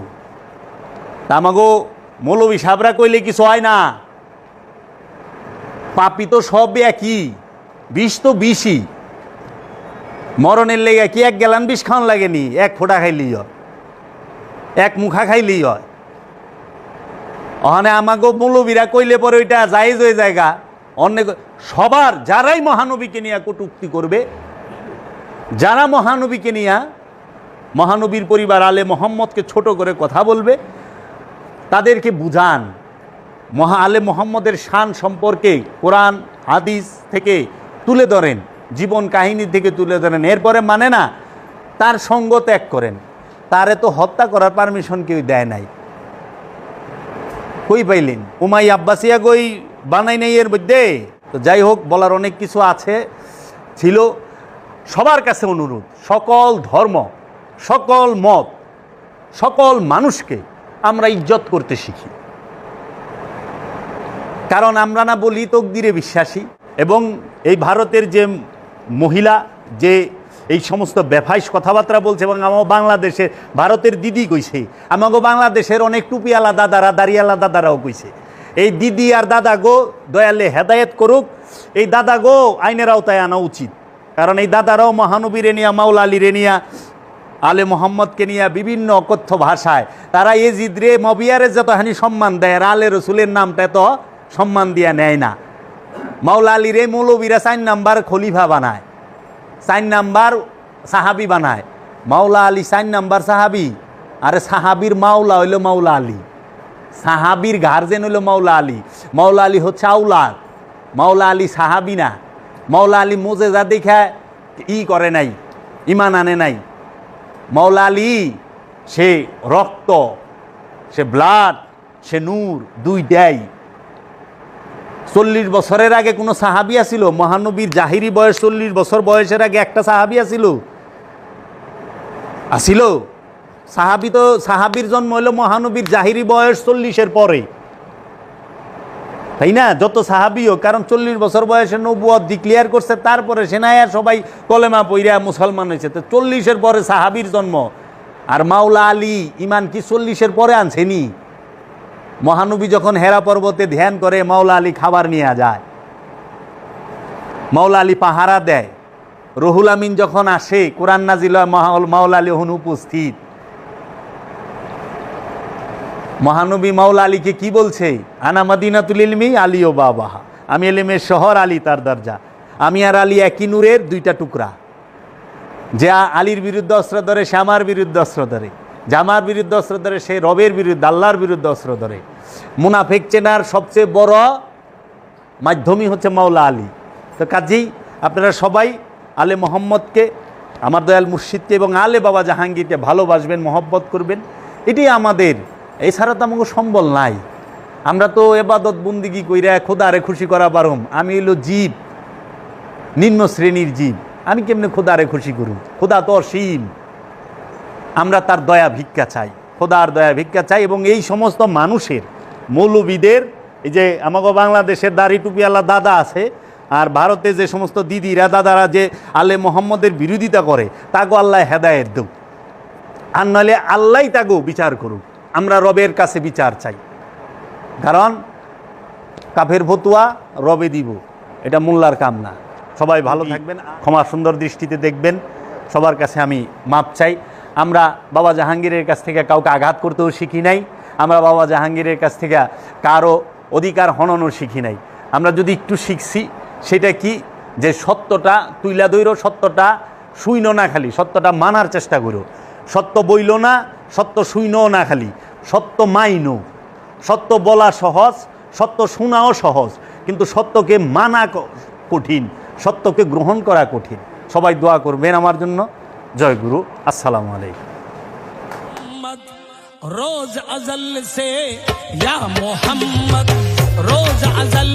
আমাগো মৌলবী সাহেবরা কইলে কিছু হয় না, পাপি তো সব একই, বিষ তো বিষই, মরণের লেগে কি এক গ্যালান বিষ খাওয়ান লাগেনি, এক ফোঁটা খাইলেই হয়, এক মুখা খাইলেই হয়। ওখানে আমাগো মৌলবীরা কইলে পরে ওইটা জায়েজ হয়ে জায়গা অনেক সবার, যারাই মহানবীকে নিয়ে কটূক্তি করবে, যারা মহানবীকে নিয়ে মহানবীর পরিবার আলে মোহাম্মদকে ছোট করে কথা বলবে, তাদেরকে বুঝান আলে মোহাম্মদের শান সম্পর্কে কোরআন হাদিস থেকে তুলে ধরেন, জীবন কাহিনী থেকে তুলে ধরেন। এরপরে মানে না, তার সঙ্গ ত্যাগ করেন। তারে তো হত্যা করার পারমিশন কেউ দেয় নাই, কই পাইলেন? উমাই আব্বাসিয়া কই বানাই নাই এর মধ্যে। তো যাই হোক, বলার অনেক কিছু আছে ছিল। সবার কাছে অনুরোধ, সকল ধর্ম, সকল মত, সকল মানুষকে আমরা ইজ্জত করতে শিখি। কারণ আমরা না বলি তকদিরে বিশ্বাসী, এবং এই ভারতের যে মহিলা যে এই সমস্ত বেফাইস কথাবার্তা বলছে, এবং আমার বাংলাদেশে ভারতের দিদি কইছে, আমাকে বাংলাদেশের অনেক টুপিওয়ালা দাদারা, দাড়িওয়ালা দাদারাও কইছে, এই দিদি আর দাদা গো দয়ালে হেদায়েত করুক, এই দাদা গো আইনের আওতায় আনা উচিত। কারণ এই দাদারাও মহানবীরে নিয়া, মাওলা আলীরে নিয়া, আলে মোহাম্মদকে নিয়ে বিভিন্ন অকথ্য ভাষায় তারা এজিদ রে মবিয়ারে যতখানি সম্মান দেয়, আর আলে রসুলের নামটা তো সম্মান দিয়া নেয় না। মাওলা আলী রে মৌলবীরা 4 নাম্বার খলিফা বানায়, 4 নাম্বার সাহাবি বানায়। মাওলা আলী 4 নাম্বার সাহাবি, আরে সাহাবির মাওলা হইল মাওলা আলী, সাহাবির গার্জেন হইল মাওলা আলী। মাওলা আলী হচ্ছে আউলাদ, মাওলা আলী সাহাবি না। মাওলা আলী মোজেজা দেখা করে নাই, ইমান আনে নাই। মাওলা আলী সে রক্ত, সে ব্লাড, সে নূর, দুইটাই। 40 বছরের আগে কোনো সাহাবি আছিল? মহানবীর জাহিরি বয়স 40 বছর বয়সের আগে একটা সাহাবি আছিল? আসিল? সাহাবি তো, সাহাবির জন্ম হলো মহানবীর জাহিরি বয়স 40-এর পরে, তাই না? যত সাহাবিও, কারণ 40 বছর বয়সে নবুয়ত ডিক্লেয়ার করছে, তারপরে সেনায়া সবাই কলেমা পইরা মুসলমান হয়েছে। তো 40-এর পরে সাহাবির জন্ম। আর মাওলা আলী ইমান কি 40-এর পরে আনছেনি? মহানবী যখন হেরা পর্বতে ধ্যান করে, মাওলা আলী খাবার নিয়ে যায়, মাওলা আলী পাহারা দেয়। রুহুল আমিন যখন আসে, কোরআন নাজিল হয়, মাওলা আলী হন উপস্থিত। মহানবী মাওলা আলীকে কি বলছে? আনা মাদিনাতুল ইলমি আলী ও বাবাহা, আমি এলেমের শহর, আলী তার দরজা। আমি আর আলী একই নূরের 2টা টুকরা। যে আলীর বিরুদ্ধে অস্ত্র ধরে, সে আমার বিরুদ্ধে অস্ত্র ধরে। যে আমার বিরুদ্ধে অস্ত্র ধরে, সে রবের বিরুদ্ধে, আল্লাহর বিরুদ্ধে অস্ত্র ধরে। মুনাফিক চেনার সবচেয়ে বড় মাধ্যমই হচ্ছে মাওলা আলী। তো কাজেই আপনারা সবাই আলে মোহাম্মদকে, আমার দয়াল মুর্শিদকে এবং আলে বাবা জাহাঙ্গীরকে ভালোবাসবেন, মহব্বত করবেন। এটি আমাদের, এছাড়া তো আমাকে সম্বল নাই। আমরা তো এবাদত বন্দিগি কইরা খোদারে খুশি করা পারুম। আমি হইল জীব, নিম্ন শ্রেণীর জীব, আমি কেমনে খোদারে খুশি করুম? খোদা তো অসীম, আমরা তার দয়া ভিক্ষা চাই, খোদার দয়া ভিক্ষা চাই। এবং এই সমস্ত মানুষের, মৌলবীদের, এই যে আমাকে বাংলাদেশের দাড়ি টুপিওয়ালা দাদা আছে, আর ভারতে যে সমস্ত দিদিরা দাদারা যে আলে মোহাম্মদের বিরোধিতা করে, তাকে আল্লাহ হেদায়েত দেব, আর নইলে আল্লাহ তাকে বিচার করুক। আমরা রবের কাছে বিচার চাই, কারণ কাফের ফতুয়া রবে দিব, এটা মোল্লার কাম না। সবাই ভালো থাকবেন, ক্ষমা সুন্দর দৃষ্টিতে দেখবেন। সবার কাছে আমি মাপ চাই। আমরা বাবা জাহাঙ্গীরের কাছ থেকে কাউকে আঘাত করতেও শিখি নাই, আমরা বাবা জাহাঙ্গীরের কাছ থেকে কারো অধিকার হননও শিখি নাই। আমরা যদি একটু শিখছি, সেটা কি, যে সত্যটা তুইলা দইরো, সত্যটা শুইন না, খালি সত্যটা মানার চেষ্টা করো। সত্য বইল না, সত্য শুইনও না, খালি সত্য মাইনো। সত্য বলা সহজ, সত্য শোনাও সহজ, কিন্তু সত্যকে মানা কঠিন, সত্যকে গ্রহণ করা কঠিন। সবাই দোয়া করবেন আমার জন্য। জয় গুরু, আসসালামু আলাইকুম। रोज अजल से या मोहम्मद, रोज अजल